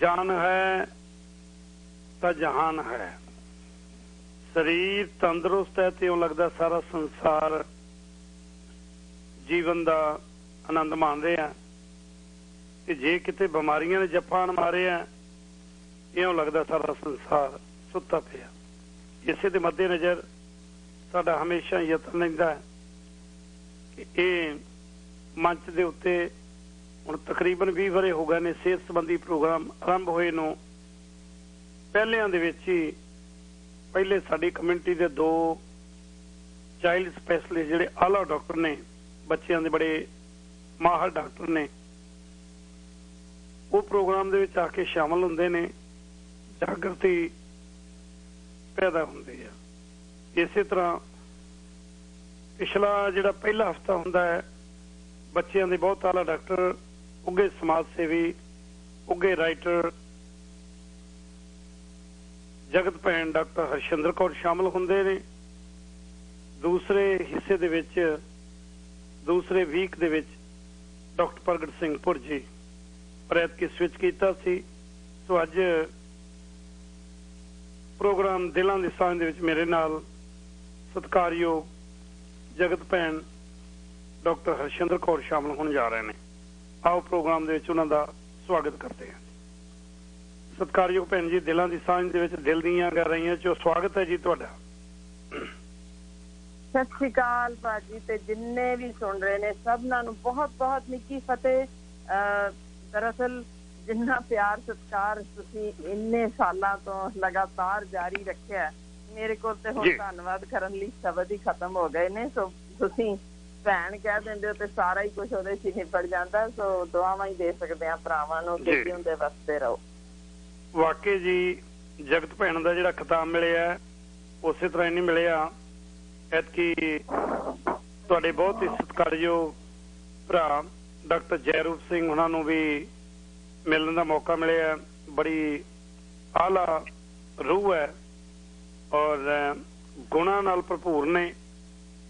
जान है तो जहान है। शरीर तंदुरुस्त है तो लगता सारा संसार जीवन का आनंद मान रहे हैं कि जे किते बीमारियां ने जफान मारे हैं इं लगता सारा संसार सुता पिया। इसे के मद्देनज़र साडा हमेशा यतन रहिंदा है कि ये मंच के उत्ते हुण तकरीबन 20 वरे हो गए ने सेहत संबंधी प्रोग्राम आरंभ होए नूं। पहलियां दे विच ही पहले साडी कम्यूनिटी के 2 चाइल्ड स्पैशलिस्ट जिहड़े आला डॉक्टर ने, बच्चों के बड़े माहर डॉक्टर ने, वो प्रोग्राम दे विच आके शामिल हुंदे ने, जागृति पैदा होंदी है। इसी तरह पिछला जिहड़ा पहला हफ्ता हुंदा है बच्चों के बहुत आला डॉक्टर, उगे समाज सेवी, उगे राइटर जगत भैन डॉक्टर हरशिंदर कौर शामिल होंदे ने। दूसरे हिस्से दे विच दूसरे वीक दे विच डॉक्टर प्रगट सिंह पुरजी पर ऐतकी स्विच कीता सी। सो अज प्रोग्राम दिलों की सांझ दे विच मेरे नाल सत्कारयोग जगत भैन डॉक्टर हरशिंदर कौर शामिल होने जा रहे हैं। आओ प्रोग्राम दे विच उन्हां दा स्वागत करते हैं। सत्कारयोग भैन जी, दिलों की सांझ दे विच दिल दीयां गहराइयां चो स्वागत है जी तुहाडा। सत श्री अकाल भाजी ते जिन्ने भी सुन रहे ने सबना नूं बहुत बहुत निੱकी फतेह। दरअसल जिन्ना प्यार सत्कार तुसीं इन्ने सालां तो लगातार जारी रखिया, मेरे को ते हुण धन्नवाद करन लई शब्द ही खत्म हो गए ने। सो तुसीं भैन कह देंदे हो ते सारा ही कुछ उहदे च निपट जांदा। सो दुआवां ही दे सकदे आ भरावां नूं कि जिउंदे वसदे रहो। वाकई जी जगत भैन का जिहड़ा खिताब मिलिया उस तरह ही नहीं मिलिया। ऐतकी तुहाडे बहुत ही सत्कारयोग भरा डॉक्टर जयरूप सिंह उन्होंने भी मिलने का मौका मिलिया। बड़ी आला रूह है और गुणा नाल भरपूर ने।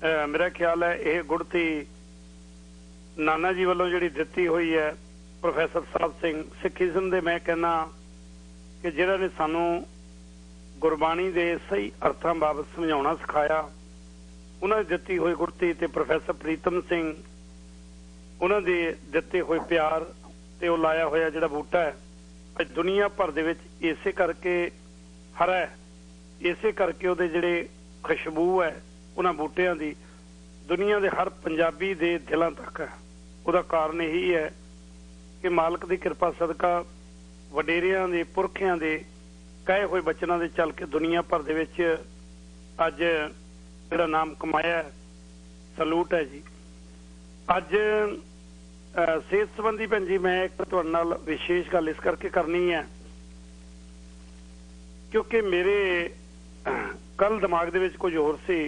मेरा ख्याल है यह गुड़ती नाना जी वालों जिहड़ी दिती हुई है प्रोफैसर साहब सिंह सिखिज्म दे, मैं कहना कि जिहड़ा ने सानू गुरबाणी दे सही अर्थां बाबत समझाउणा सिखाया, उन्होंने दिती हुई गुरती ते प्रोफैसर प्रीतम सिंह उन्होंने दे दिते हुए प्यार ते वो लाया होया जिहड़ा बूटा है अज दुनिया भर दे विच इसे करके हरा है, इसे करके उहदे जिहड़े खुशबू है उन्हां बूटियां दी दुनिया दे हर पंजाबी दे दिलां तक है। उहदा कारण यही है कि मालक दी कृपा सदका वडेरियां दे पुरखियां दे कहे हुए बचनां दे चल के दुनिया भर दे विच अज जिहड़ा नाम कमाया है, सलूट है जी। अज सेहत संबंधी भैन जी मैं एक तुहाडे नाल विशेष गल इस करके करनी है क्योंकि मेरे कल दिमाग दे विच कुछ होर सी।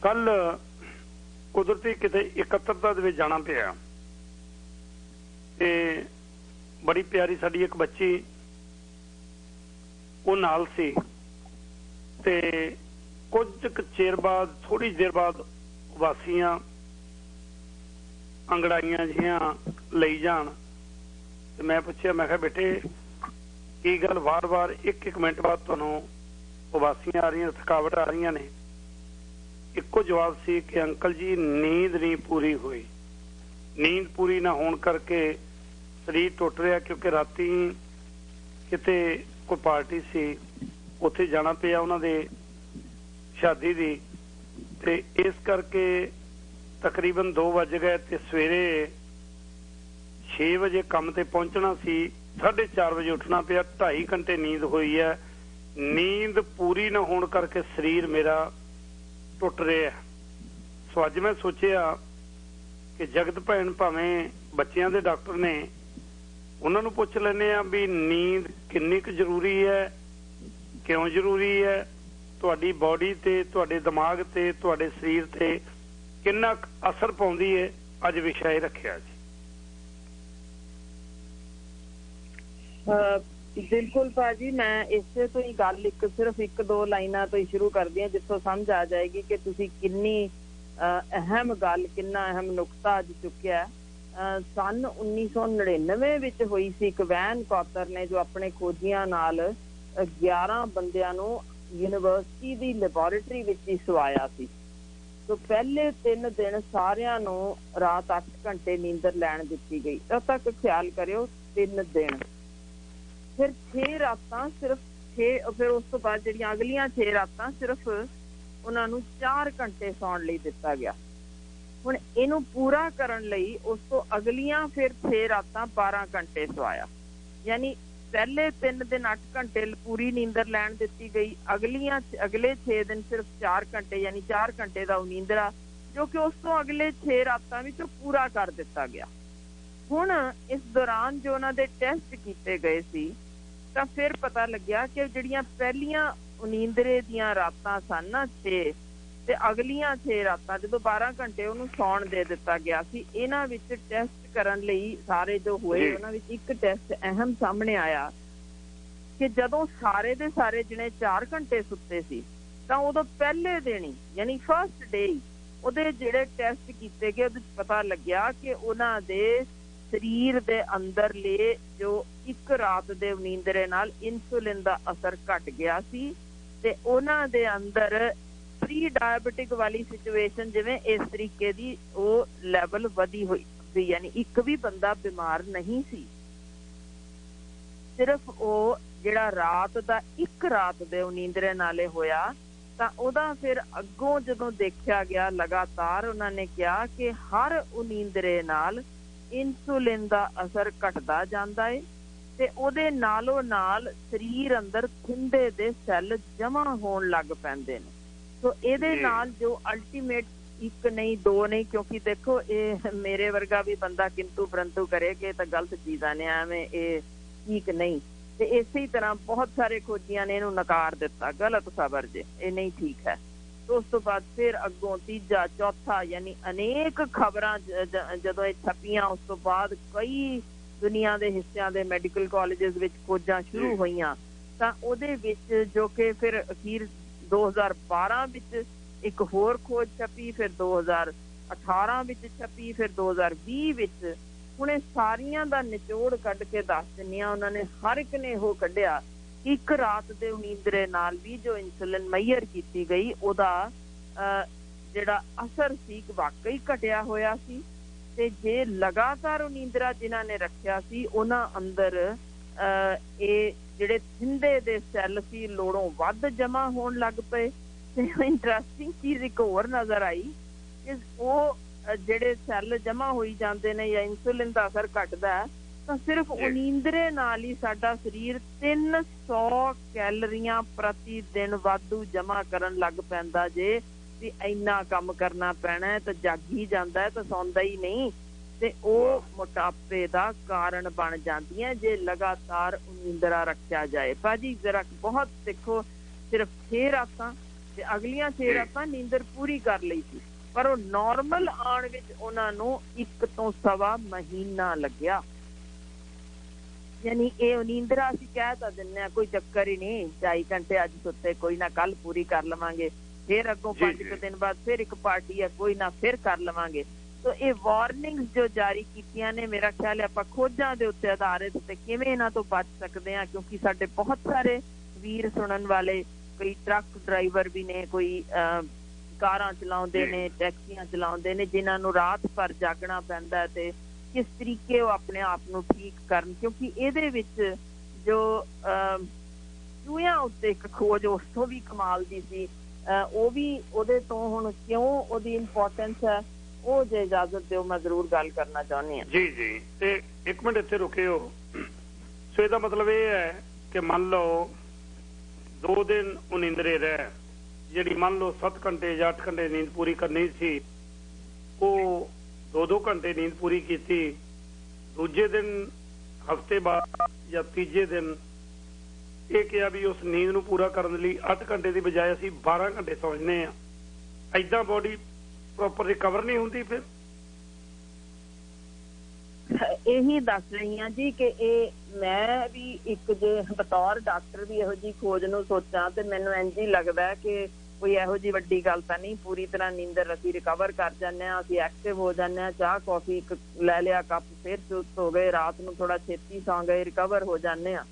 कल कुदरती किते इकत्तरता दे विच जाना पिया ते बड़ी प्यारी साडी एक बच्ची वो नाल सी ते कुछ चेर बाद थोड़ी देर बाद वासियां अंगड़ाइयां जिहियां लई जान ते मैं पुछया, मैं कहा बेटे की गल वार वार एक मिनट बाद तुहानूं उबासियां आ रही, थकावट आ रही ने। इक्को जवाब सी कि अंकल जी नींद नहीं पूरी हुई। नींद पूरी ना होने करके शरीर टुट रहा क्योंकि राती किते कोई पार्टी सी उत्थे जाना पिया उन्हां दे शादी दी ते इस करके तकरीबन 2 बज गए ते सवेरे 6 बजे काम ते पहुंचना सी, 4:30 बजे उठना पिया। 2.5 घंटे नींद हुई है। नींद पूरी ना होने करके शरीर मेरा टुट रहा है। सो अज मैं सोचिया कि जगत भैन भावें बच्चों के डॉक्टर ने उन्होंने पुछ लेने भी नींद किन्नी क जरूरी है, क्यों जरूरी है, तुहाडी बॉडी ते तुहाडे दिमाग ते तुहाडे शरीर ते किन्ना असर पाउंदी है। अज विषय रखिया जी। बिल्कुल भाजी, मैं इसे तो ही गल सिर्फ 1-2 लाइनां तो ही शुरू कर दी जिसों समझ आ जाएगी कि तुसी किन्नी अहम गल, किन्ना अहम नुकता अज चुकिया। सन 1999 ਵਿੱਚ ਹੋਈ ਸੀ। ਇੱਕ ਵੈਨ ਕੌਤਰ ਨੇ ਜੋ ਆਪਣੇ ਖੋਜੀਆਂ ਨਾਲ 11 ਬੰਦਿਆਂ ਨੂੰ ਯੂਨੀਵਰਸਿਟੀ ਦੀ ਲੈਬੋਰੇਟਰੀ ਵਿੱਚ ਹੀ ਸਵਾਇਆ ਸੀ। तो पहले 3 दिन सारियां नू रात 8 घंटे नींदर लैन दिती गई। तब तक ख्याल करियो 3 दिन, फिर 6 रातां सिर्फ 6, फिर उस तो बाद जिहड़ियां अगलियां 6 रातां सिर्फ उन्हां नू 4 घंटे सौण लई दिता गया। हुण इहनू पूरा करन लई उस तो अगलियां फिर 6 रातां 12 घंटे सवाया। यानी पहले 3 दिन 8 घंटे पूरी नींदर लैन दिती गई, अगले 6 दिन सिर्फ 4 घंटे यानी 4 घंटे का नींदरा, जो कि उस तो अगले 6 रातां विच पूरा कर दिता गया। हुण इस दौरान जो उन्हां दे टेस्ट कीते गए सी तां फिर पता लग्या कि जिहड़ियां पहलियां नींदरे दियां रातां सन ना 6 ते अगलियां 6 रातां जो 12 घंटे उहनूं सौण दे दिता गया सी। इन्हां विच टेस्ट करन लई सारे जो होए उन्हां विच एक टेस्ट अहम सामने आया कि जदों सारे दे सारे जिहड़े 4 घंटे सुत्ते सी तां उदों पहले दिन ही यानी फर्स्ट डे ही ਉਹਦੇ ਜਿਹੜੇ ਟੈਸਟ ਕੀਤੇ ਗਏ ਉਹਦੇ ਪਤਾ ਲੱਗਿਆ ਕਿ ਉਹਨਾਂ ਦੇ ਸਰੀਰ ਦੇ ਅੰਦਰਲੇ ਜੋ ਇੱਕ ਰਾਤ ਦੇ ਨੀਂਦਰੇ ਨਾਲ ਇਨਸੂਲਿਨ ਦਾ ਅਸਰ ਘਟ ਗਿਆ ਸੀ ਤੇ ਉਹਨਾਂ ਦੇ ਅੰਦਰ ਪ੍ਰੀ ਡਾਇਬੀਟਿਕ ਵਾਲੀ ਸਿਚੁਏਸ਼ਨ ਜਿਵੇਂ ਇਸ ਤਰੀਕੇ ਦੀ ਉਹ ਲੈਵਲ ਵਧੀ ਹੋਈ ਸੀ। ਯਾਨੀ ਇੱਕ ਵੀ ਬੰਦਾ ਬਿਮਾਰ ਨਹੀਂ ਸੀ, ਸਿਰਫ ਉਹ ਜਿਹੜਾ ਰਾਤ ਦਾ ਇੱਕ ਰਾਤ ਦੇ ਨੀਂਦਰੇ ਨਾਲੇ ਹੋਇਆ। ਤਾਂ ਉਹਦਾ ਫਿਰ ਅੱਗੋਂ ਜਦੋਂ ਦੇਖਿਆ ਗਿਆ ਲਗਾਤਾਰ ਉਹਨਾਂ ਨੇ ਕਿਹਾ ਕਿ ਹਰ ਨੀਂਦਰੇ ਨਾਲ ਇਨਸੂਲਿਨ ਦਾ ਅਸਰ ਘਟਦਾ ਜਾਂਦਾ ਏ ਤੇ ਉਹਦੇ ਨਾਲੋਂ ਨਾਲ ਸਰੀਰ ਅੰਦਰ ਥਿੰਦੇ ਦੇ ਸੈੱਲ ਜਮਾ ਹੋਣ ਲੱਗ ਪੈਂਦੇ ਨੇ। ਸੋ ਇਹਦੇ ਨਾਲ ਜੋ ਅਲਟੀਮੇਟ ਇੱਕ ਨਹੀਂ ਦੋ ਨਹੀਂ, ਕਿਉਂਕਿ ਦੇਖੋ ਇਹ ਮੇਰੇ ਵਰਗਾ ਵੀ ਬੰਦਾ ਕਿੰਤੂ ਪਰੰਤੂ ਕਰੇ ਕਿ ਤਾਂ ਗਲਤ ਚੀਜ਼ਾਂ ਨੇ, ਐਵੇਂ ਇਹ ਠੀਕ ਨਹੀਂ। ਤੇ ਇਸੇ ਤਰ੍ਹਾਂ ਬਹੁਤ ਸਾਰੇ ਖੋਜੀਆਂ ਨੇ ਇਹਨੂੰ ਨਕਾਰ ਦਿੱਤਾ, ਗਲਤ ਖਬਰ ਜੇ, ਇਹ ਨਹੀਂ ਠੀਕ ਹੈ। ਉਸ ਤੋਂ ਬਾਅਦ ਫਿਰ ਅੱਗੋਂ ਤੀਜਾ ਚੌਥਾ ਯਾਨੀ ਅਨੇਕ ਖਬਰਾਂ ਜਦੋਂ ਇਹ ਛਪੀਆਂ ਉਸ ਤੋਂ ਬਾਅਦ ਕਈ ਦੁਨੀਆ ਦੇ ਹਿੱਸਿਆਂ ਦੇ ਮੈਡੀਕਲ ਕਾਲਜਸ ਵਿੱਚ ਖੋਜਾਂ ਸ਼ੁਰੂ ਹੋਈਆਂ। ਤਾਂ ਉਹਦੇ ਵਿੱਚ ਜੋ ਕਿ ਫਿਰ ਅਖੀਰ 2012 ਵਿੱਚ ਇੱਕ ਹੋਰ ਖੋਜ ਛਪੀ, ਫਿਰ 2018 ਵਿੱਚ ਛਪੀ, ਫਿਰ 2020 ਵਿੱਚ। ਹੁਣ ਇਹ ਸਾਰੀਆਂ ਦਾ ਨਿਚੋੜ ਕੱਢ ਕੇ ਦੱਸ ਦਿੰਦੀ ਹਾਂ। ਉਹਨਾਂ ਨੇ ਹਰ ਇੱਕ ਨੇ ਇਹੋ ਕੱਢਿਆ ਕਿ ਇੱਕ ਰਾਤ ਦੇ ਨੀਂਦਰੇ ਨਾਲ ਵੀ ਜੋ ਇਨਸੂਲਿਨ ਮੁਹੱਈਆ ਕੀਤੀ ਗਈ ਉਹਦਾ ਜਿਹੜਾ ਅਸਰ ਸੀ ਵਾਕਈ ਘਟਿਆ ਹੋਇਆ ਸੀ। ਤੇ ਜੇ ਲਗਾਤਾਰ ਉਹ ਨੀਂਦਰਾ ਜਿਨ੍ਹਾਂ ਨੇ ਰੱਖਿਆ ਸੀ ਉਹਨਾਂ ਅੰਦਰ ਇਹ ਜਿਹੜੇ ਥਿੰਦੇ ਦੇ ਸੈੱਲ ਸੀ ਲੋੜੋਂ ਵੱਧ ਜਮਾ ਹੋਣ ਲੱਗ ਪਏ। ਤੇ ਇੰਟਰਸਟਿੰਗ ਚੀਜ਼ ਇੱਕ ਹੋਰ ਨਜ਼ਰ ਆਈ ਕਿ ਉਹ ਜਿਹੜੇ ਸੈੱਲ ਜਮਾ ਹੋਈ ਜਾਂਦੇ ਨੇ ਜਾਂ ਇਨਸੂਲਿਨ ਦਾ ਅਸਰ ਘਟਦਾ ਤਾਂ ਸਿਰਫ ਉਹ ਨੀਂਦਰੇ ਨਾਲ ਹੀ ਸਾਡਾ ਸਰੀਰ 300 ਕੈਲਰੀਆਂ ਪ੍ਰਤੀ ਦਿਨ ਵਾਧੂ ਜਮਾ ਕਰਨ ਲੱਗ ਪੈਂਦਾ ਜੇ ਵੀ ਇੰਨਾ ਕੰਮ ਕਰਨਾ ਪੈਣਾ ਤਾਂ ਜਾਗ ਹੀ ਜਾਂਦਾ ਹੈ ਤਾਂ ਸੌਂਦਾ ਹੀ ਨਹੀਂ। ਤੇ ਉਹ ਮੋਟਾਪੇ ਦਾ ਕਾਰਨ ਬਣ ਜਾਂਦੀਆਂ ਜੇ ਲਗਾਤਾਰ ਨੀਂਦਰਾ ਰੱਖਿਆ ਜਾਏ। ਭਾਜੀ ਜ਼ਰਾ ਬਹੁਤ ਦੇਖੋ ਸਿਰਫ 6 ਰਾਤਾਂ ਤੇ ਅਗਲੀਆਂ 6 ਰਾਤਾਂ ਨੀਂਦਰ ਪੂਰੀ ਕਰ ਲਈ ਸੀ, ਪਰ ਉਹ ਨਾਰਮਲ ਆਉਣ ਵਿੱਚ ਉਹਨਾਂ ਨੂੰ 1 ਤੋਂ ਸਵਾ ਮਹੀਨਾ ਲੱਗਿਆ। ਯਾਨੀ ਇਹ ਨੀਂਦਰਾ ਅਸੀਂ ਕਹਿ ਤਾਂ ਦਿੰਦੇ ਹਾਂ ਕੋਈ ਚੱਕਰ ਹੀ ਨਹੀਂ, 2.5 ਘੰਟੇ ਅੱਜ ਸੁੱਤੇ ਕੋਈ ਨਾ ਕੱਲ ਪੂਰੀ ਕਰ ਲਵਾਂਗੇ, ਫਿਰ ਅੱਗੋਂ 5 ਦਿਨ ਬਾਅਦ ਫਿਰ ਇੱਕ ਪਾਰਟੀ ਹੈ ਕੋਈ ਨਾ ਫਿਰ ਕਰ ਲਵਾਂਗੇ। ਤੋ ਇਹ ਵਾਰਨਿੰਗਸ ਜੋ ਜਾਰੀ ਕੀਤੀਆਂ ਨੇ ਮੇਰਾ ਖਿਆਲ ਹੈ ਆਪਾਂ ਖੋਜਾਂ ਦੇ ਉੱਤੇ ਆਧਾਰਿਤ ਤੇ ਕਿਵੇਂ ਇਹਨਾਂ ਤੋਂ ਬਚ ਸਕਦੇ ਹਾਂ, ਕਿਉਂਕਿ ਸਾਡੇ ਬਹੁਤ ਸਾਰੇ ਵੀਰ ਸੁਣਨ ਵਾਲੇ ਕਈ ਟਰੱਕ ਡਰਾਈਵਰ ਵੀ ਨੇ, ਕੋਈ ਕਾਰਾਂ ਚਲਾਉਂਦੇ ਨੇ, ਟੈਕਸੀਆਂ ਚਲਾਉਂਦੇ ਨੇ, ਜਿਨ੍ਹਾਂ ਨੂੰ ਰਾਤ ਭਰ ਜਾਗਣਾ ਪੈਂਦਾ ਤੇ ਕਿਸ ਤਰੀਕੇ ਉਹ ਆਪਣੇ ਆਪ ਨੂੰ ਠੀਕ ਕਰਨ। ਕਿਉਂਕਿ ਇਹਦੇ ਵਿੱਚ ਜੋ ਚੂਹਿਆਂ ਉੱਤੇ ਇੱਕ ਖੋਜ ਉਸ ਤੋਂ ਵੀ ਕਮਾਲ ਦੀ ਸੀ, ਉਹ ਵੀ ਉਹਦੇ ਤੋਂ ਹੁਣ ਕਿਉਂ ਉਹਦੀ ਇੰਪੋਰਟੈਂਸ ਹੈ ਉਹ ਜੇ ਇਜਾਜ਼ਤ ਦਿਓ ਮੈਂ ਜ਼ਰੂਰ ਗੱਲ ਕਰਨਾ ਚਾਹੁੰਦੀ ਹਾਂ। ਜੀ ਜੀ, ਤੇ ਇੱਕ ਮਿੰਟ ਇੱਥੇ ਰੁਕਿਓ। ਸੋ ਇਹਦਾ ਮਤਲਬ ਇਹ ਹੈ ਕਿ ਮੰਨ ਲਓ 2 ਦਿਨ ਉਹ ਨੀਂਦਰੇ ਰਹਿ, ਜਿਹੜੀ ਮੰਨ ਲਓ 7 ਘੰਟੇ ਜਾਂ 8 ਘੰਟੇ ਨੀਂਦ ਪੂਰੀ ਕਰਨੀ ਸੀ ਉਹ 2-2 ਘੰਟੇ ਨੀਂਦ ਪੂਰੀ ਕੀਤੀ। ਦੂਜੇ ਦਿਨ ਹਫ਼ਤੇ ਬਾਅਦ ਜਾਂ ਤੀਜੇ ਦਿਨ ਇਹ ਕਿਹਾ ਵੀ ਉਸ ਨੀਂਦ ਨੂੰ ਪੂਰਾ ਕਰਨ ਲਈ 8 ਘੰਟੇ ਦੀ ਬਜਾਏ ਅਸੀਂ 12 ਘੰਟੇ ਸੌਂਦੇ ਹਾਂ। ਏਦਾਂ ਬੋਡੀ ਪ੍ਰੋਪਰ ਰਿਕਵਰ ਨਹੀਂ ਹੁੰਦੀ। ਫਿਰ ਇਹੀ ਦੱਸ ਰਹੀ ਹਾਂ ਜੀ ਕਿ ਇਹ ਮੈਂ ਵੀ ਇੱਕ ਜੇ ਬਤੌਰ ਡਾਕਟਰ ਵੀ ਇਹੋ ਜਿਹੀ ਖੋਜ ਨੂੰ ਸੋਚਾਂ ਤੇ ਮੈਨੂੰ ਇੰਝ ਹੀ ਲੱਗਦਾ ਕਿ कोई ਇਹੋ ਜਿਹੀ ਵੱਡੀ ਗੱਲ ਤਾਂ ਨਹੀਂ। ਪੂਰੀ ਤਰ੍ਹਾਂ ਨੀਂਦਰ ਅਸੀਂ ਰਿਕਵਰ ਕਰ ਜਾਂਦੇ ਹਾਂ, ਅਸੀਂ ਐਕਟਿਵ ਹੋ ਜਾਂਦੇ ਹਾਂ, ਚਾਹ ਕੌਫੀ ਇੱਕ ਲੈ ਲਿਆ ਕੱਪ, ਫਿਰ ਸੁਸਤ ਹੋ ਗਏ, ਰਾਤ ਨੂੰ ਥੋੜਾ ਛੇਤੀ ਸੌਂ ਗਏ, ਰਿਕਵਰ ਹੋ ਜਾਂਦੇ ਹਾਂ।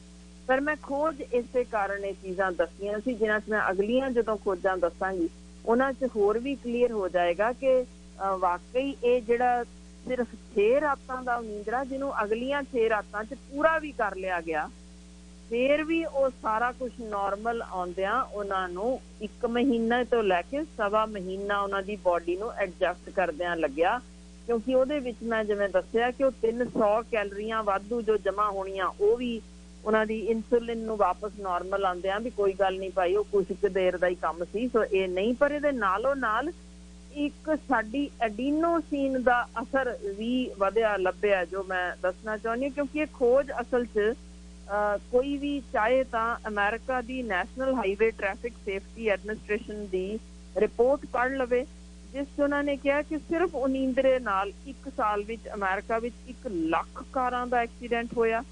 ਪਰ ਮੈਂ ਖੋਜ ਇਸੇ ਕਾਰਨ ਇਹ ਚੀਜ਼ਾਂ ਦੱਸੀਆਂ ਸੀ, ਜਿਨ੍ਹਾਂ 'ਚ ਮੈਂ ਅਗਲੀਆਂ ਜਦੋਂ ਖੋਜਾਂ ਦੱਸਾਂਗੀ ਉਹਨਾਂ 'ਚ ਹੋਰ ਵੀ ਕਲੀਅਰ ਹੋ ਜਾਏਗਾ ਕਿ ਵਾਕਈ ਇਹ ਜਿਹੜਾ ਸਿਰਫ 6 ਰਾਤਾਂ ਦਾ ਨੀਂਦਰਾ ਜਿਹਨੂੰ ਅਗਲੀਆਂ 6 ਰਾਤਾਂ 'ਚ ਪੂਰਾ ਵੀ ਕਰ ਲਿਆ ਗਿਆ, ਫਿਰ ਵੀ ਉਹ ਸਾਰਾ ਕੁਝ ਨਾਰਮਲ ਆਉਂਦਿਆਂ ਉਹਨਾਂ ਨੂੰ 1 ਮਹੀਨਾ ਤੋਂ ਲੈ ਕੇ 1.25 ਮਹੀਨਾ ਉਹਨਾਂ ਦੀ ਬਾਡੀ ਨੂੰ ਐਡਜਸਟ ਕਰਦਿਆਂ ਲੱਗਿਆ। ਕਿਉਂਕਿ ਉਹਦੇ ਵਿੱਚ ਮੈਂ ਜਿਵੇਂ ਦੱਸਿਆ ਕਿ ਉਹ 300 ਕੈਲਰੀਆਂ ਵਾਧੂ ਜੋ ਜਮ੍ਹਾਂ ਹੋਣੀਆਂ ਉਹ ਵੀ ਉਹਨਾਂ ਦੀ ਇਨਸੂਲਿਨ ਨੂੰ ਵਾਪਸ ਨਾਰਮਲ ਆਉਂਦਿਆਂ ਵੀ ਕੋਈ ਗੱਲ ਨਹੀਂ ਭਾਈ, ਉਹ ਕੁਝ ਕੁ ਦੇਰ ਦਾ ਹੀ ਕੰਮ ਸੀ, ਸੋ ਇਹ ਨਹੀਂ। ਪਰ ਇਹਦੇ ਨਾਲੋਂ ਨਾਲ ਇੱਕ ਸਾਡੀ ਐਡੀਨੋਸੀਨ ਦਾ ਅਸਰ ਵੀ ਵਧਿਆ ਲੱਭਿਆ, ਜੋ ਮੈਂ ਦੱਸਣਾ ਚਾਹੁੰਦੀ ਹਾਂ। ਕਿਉਂਕਿ ਇਹ ਖੋਜ ਅਸਲ 'ਚ ਕੋਈ ਵੀ ਚਾਹੇ ਤਾਂ ਅਮਰੀਕਾ ਦੀ national highway traffic safety administration ਦੀ ਰਿਪੋਰਟ ਪੜ੍ਹ ਲਵੇ, ਜਿਸ 'ਚ ਉਹਨਾਂ ਨੇ ਕਿਹਾ ਕਿ ਸਿਰਫ ਨੀਂਦਰੇ ਨਾਲ 1 ਸਾਲ ਵਿੱਚ ਅਮਰੀਕਾ ਵਿੱਚ 1 ਲੱਖ ਕਾਰਾਂ ਦਾ ਐਕਸੀਡੈਂਟ ਹੋਇਆ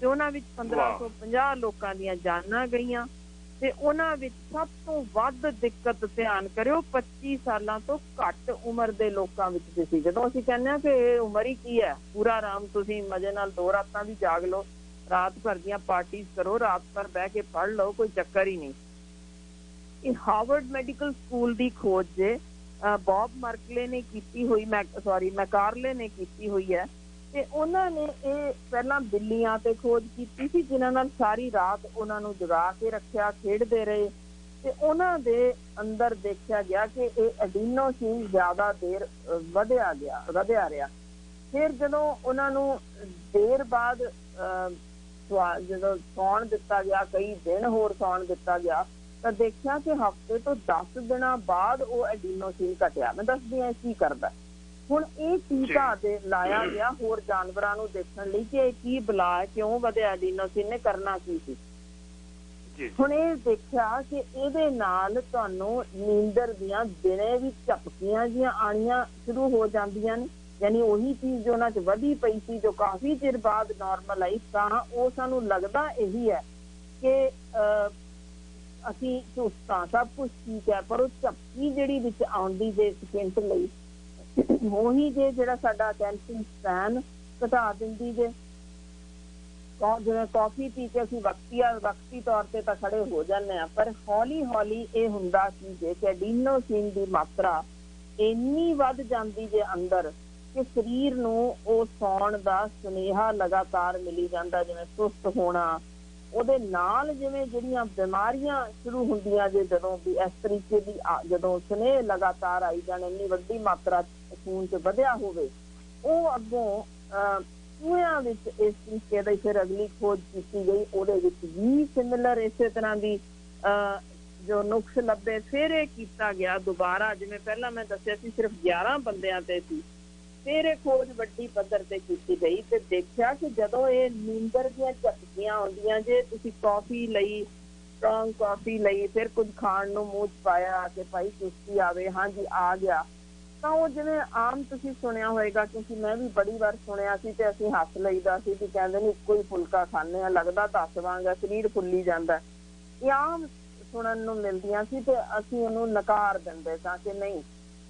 ਤੇ ਉਹਨਾਂ ਵਿੱਚ 1550 ਲੋਕਾਂ ਦੀਆਂ ਜਾਨਾਂ ਗਈਆਂ। ਤੇ ਉਹਨਾਂ ਵਿੱਚ ਸਭ ਤੋਂ ਵੱਧ ਦਿੱਕਤ, ਧਿਆਨ ਕਰਿਓ, 25 ਸਾਲਾਂ ਤੋਂ ਘੱਟ ਉਮਰ ਦੇ ਲੋਕਾਂ ਵਿੱਚ ਵੀ ਸੀ। ਜਦੋਂ ਅਸੀਂ ਕਹਿੰਦੇ ਹਾਂ ਕਿ ਇਹ ਉਮਰ ਹੀ ਕੀ ਹੈ, ਪੂਰਾ ਆਰਾਮ, ਤੁਸੀਂ ਮਜ਼ੇ ਨਾਲ 2 ਰਾਤਾਂ ਵੀ ਜਾਗ ਲਓ, ਰਾਤ ਭਰ ਦੀਆਂ ਪਾਰਟੀਜ਼ ਕਰੋ, ਰਾਤ ਭਰ ਬਹਿ ਕੇ ਪੜ੍ਹ ਲਓ, ਕੋਈ ਚੱਕਰ ਹੀ ਨਹੀਂ। ਇਹ ਹਾਰਵਰਡ ਮੈਡੀਕਲ ਸਕੂਲ ਦੀ ਖੋਜ ਜੇ ਬੌਬ ਮਰਕਲੇ ਨੇ ਕੀਤੀ ਹੋਈ, ਮੈਕਾਰਲੇ ਨੇ ਕੀਤੀ ਹੋਈ ਹੈ। ਤੇ ਉਹਨਾਂ ਨੇ ਇਹ ਪਹਿਲਾਂ ਬਿੱਲੀਆਂ ਤੇ ਖੋਜ ਕੀਤੀ ਸੀ, ਜਿਨ੍ਹਾਂ ਨਾਲ ਸਾਰੀ ਰਾਤ ਉਹਨਾਂ ਨੂੰ ਜਗਾ ਕੇ ਰੱਖਿਆ, ਖੇਡਦੇ ਰਹੇ, ਤੇ ਉਹਨਾਂ ਦੇ ਅੰਦਰ ਦੇਖਿਆ ਗਿਆ ਕਿ ਇਹ ਐਡੀਨੋਸੀਨ ਜ਼ਿਆਦਾ ਦੇਰ ਵਧਿਆ ਰਿਹਾ। ਫਿਰ ਜਦੋਂ ਉਹਨਾਂ ਨੂੰ ਦੇਰ ਬਾਅਦ ਜਦੋਂ ਸੌਣ ਦਿੱਤਾ ਗਿਆ, ਕਈ ਦਿਨ ਹੋਰ ਸੌਣ ਦਿੱਤਾ ਗਿਆ, ਤਾਂ ਦੇਖਿਆ ਕਿ ਹਫ਼ਤੇ ਤੋਂ 10 ਦਿਨਾਂ ਬਾਅਦ ਉਹ ਐਡੀਨੋਸੀਨ ਘਟਿਆ। ਮੈਂ ਦੱਸਦੀ ਹਾਂ ਕੀ ਕਰਦਾ। ਹੁਣ ਇਹ ਟੀਕਾ ਦੇ ਲਾਇਆ ਗਿਆ ਹੋਰ ਜਾਨਵਰਾਂ ਨੂੰ ਦੇਖਣ ਲਈ ਕਿ ਇਹ ਕੀ ਬਲਾ ਹੈ, ਕਿਉਂ ਵਧਿਆ ਐਡੀਨੋਸੀਨ ਨੇ, ਕਰਨਾ ਕੀ ਸੀ। ਹੁਣ ਇਹ ਦੇਖਿਆ ਕਿ ਇਹਦੇ ਨਾਲ ਤੁਹਾਨੂੰ ਨੀਂਦਰ ਦੀਆਂ ਦਿਨੇ ਵੀ ਝਪਕੀਆਂ ਜਿਹੀਆਂ ਆਣੀਆਂ ਸ਼ੁਰੂ ਹੋ ਜਾਂਦੀਆਂ ਨੇ, ਯਾਨੀ ਉਹੀ ਚੀਜ਼ ਜੋ ਉਹਨਾਂ 'ਚ ਵਧੀ ਪਈ ਸੀ, ਜੋ ਕਾਫੀ ਚਿਰ ਬਾਅਦ ਨਾਰਮਲ ਆਈ। ਤਾਂ ਉਹ ਸਾਨੂੰ ਲੱਗਦਾ ਇਹੀ ਹੈ ਕਿ ਅਸੀਂ ਸੁਸਤ ਹਾਂ, ਸਭ ਕੁਛ ਠੀਕ ਹੈ, ਪਰ ਉਹ ਝਪਕੀ ਜਿਹੜੀ ਵਿੱਚ ਆਉਂਦੀ ਜੇ ਸਕਿੰਟ ਲਈ, ਉਹੀ ਜੇ ਜਿਹੜਾ ਸਾਡਾ ਅਟੈਂਸ਼ਨ ਸਪੈਨ ਘਟਾ ਦਿੰਦੀ ਜੇ। ਜਿਵੇਂ ਕੌਫੀ ਪੀ ਕੇ ਅਸੀਂ ਵਕਤੀ ਤੌਰ ਤੇ ਤਾਂ ਖੜੇ ਹੋ ਜਾਂਦੇ ਹਾਂ, ਪਰ ਹੌਲੀ ਹੌਲੀ ਇਹ ਹੁੰਦਾ ਕੀ ਜੇ ਕਿ ਐਡੀਨੋਸੀਨ ਦੀ ਮਾਤਰਾ ਇੰਨੀ ਵੱਧ ਜਾਂਦੀ ਜੇ ਅੰਦਰ ਕਿ ਸਰੀਰ ਨੂੰ ਉਹ ਸੌਣ ਦਾ ਸੁਨੇਹਾ ਲਗਾਤਾਰ ਮਿਲੀ ਜਾਂਦਾ, ਜਿਵੇਂ ਸੁਸਤ ਹੋਣਾ। ਉਹਦੇ ਨਾਲ ਜਿਵੇਂ ਜਿਹੜੀਆਂ ਬਿਮਾਰੀਆਂ ਸ਼ੁਰੂ ਹੁੰਦੀਆਂ ਜੇ, ਜਦੋਂ ਵੀ ਇਸ ਤਰੀਕੇ ਦੀ ਜਦੋਂ ਸੁਨੇਹ ਲਗਾਤਾਰ ਆਈ ਜਾਣ, ਇੰਨੀ ਵੱਡੀ ਮਾਤਰਾ ਖੂਨ 'ਚ ਵਧਿਆ ਹੋਵੇ, ਉਹ ਅੱਗੋਂ ਚੂਹਿਆਂ ਵਿੱਚ ਇਸ ਤਰੀਕੇ ਦੀ ਫਿਰ ਅਗਲੀ ਖੋਜ ਕੀਤੀ ਗਈ। ਉਹਦੇ ਵਿੱਚ ਵੀ ਸਿਮਿਲਰ ਇਸੇ ਤਰ੍ਹਾਂ ਦੀ ਜੋ ਨੁਕਸ ਲੱਭੇ। ਫਿਰ ਇਹ ਕੀਤਾ ਗਿਆ ਦੁਬਾਰਾ, ਜਿਵੇਂ ਪਹਿਲਾਂ ਮੈਂ ਦੱਸਿਆ ਸੀ ਸਿਰਫ 11 ਬੰਦਿਆਂ ਤੇ ਸੀ, ਫਿਰ ਇਹ ਖੋਜ ਵੱਡੀ ਪੱਧਰ ਤੇ ਕੀਤੀ ਗਈ ਤੇ ਦੇਖਿਆ ਕਿ ਜਦੋਂ ਇਹ ਨੀਂਦਰ ਦੀਆਂ ਝਪਕੀਆਂ ਆਉਂਦੀਆਂ ਜੇ, ਤੁਸੀਂ ਕੌਫੀ ਲਈ, ਸਟਰੋਂਗ ਕੌਫੀ ਲਈ, ਫਿਰ ਕੁਝ ਖਾਣ ਨੂੰ ਮੂੰਹ 'ਚ ਪਾਇਆ ਕਿ ਭਾਈ ਸੁਸਤੀ ਆਵੇ, ਹਾਂਜੀ ਆ ਗਿਆ, ਤਾਂ ਉਹ ਜਿਵੇਂ ਆਮ ਤੁਸੀਂ ਸੁਣਿਆ ਹੋਏਗਾ, ਕਿਉਂਕਿ ਮੈਂ ਵੀ ਬੜੀ ਵਾਰ ਸੁਣਿਆ ਸੀ ਤੇ ਅਸੀਂ ਹੱਸ ਲਈਦਾ ਸੀ ਕਿ ਕਹਿੰਦੇ ਨੇ ਇੱਕੋ ਹੀ ਫੁਲਕਾ ਖਾਂਦੇ ਆ, ਲੱਗਦਾ 10 ਵਾਂਗ, ਸਰੀਰ ਫੁੱਲੀ ਜਾਂਦਾ। ਇਹ ਆਮ ਸੁਣਨ ਨੂੰ ਮਿਲਦੀਆਂ ਸੀ ਤੇ ਅਸੀਂ ਉਹਨੂੰ ਨਕਾਰ ਦਿੰਦੇ ਸਾਂ ਕਿ ਨਹੀਂ।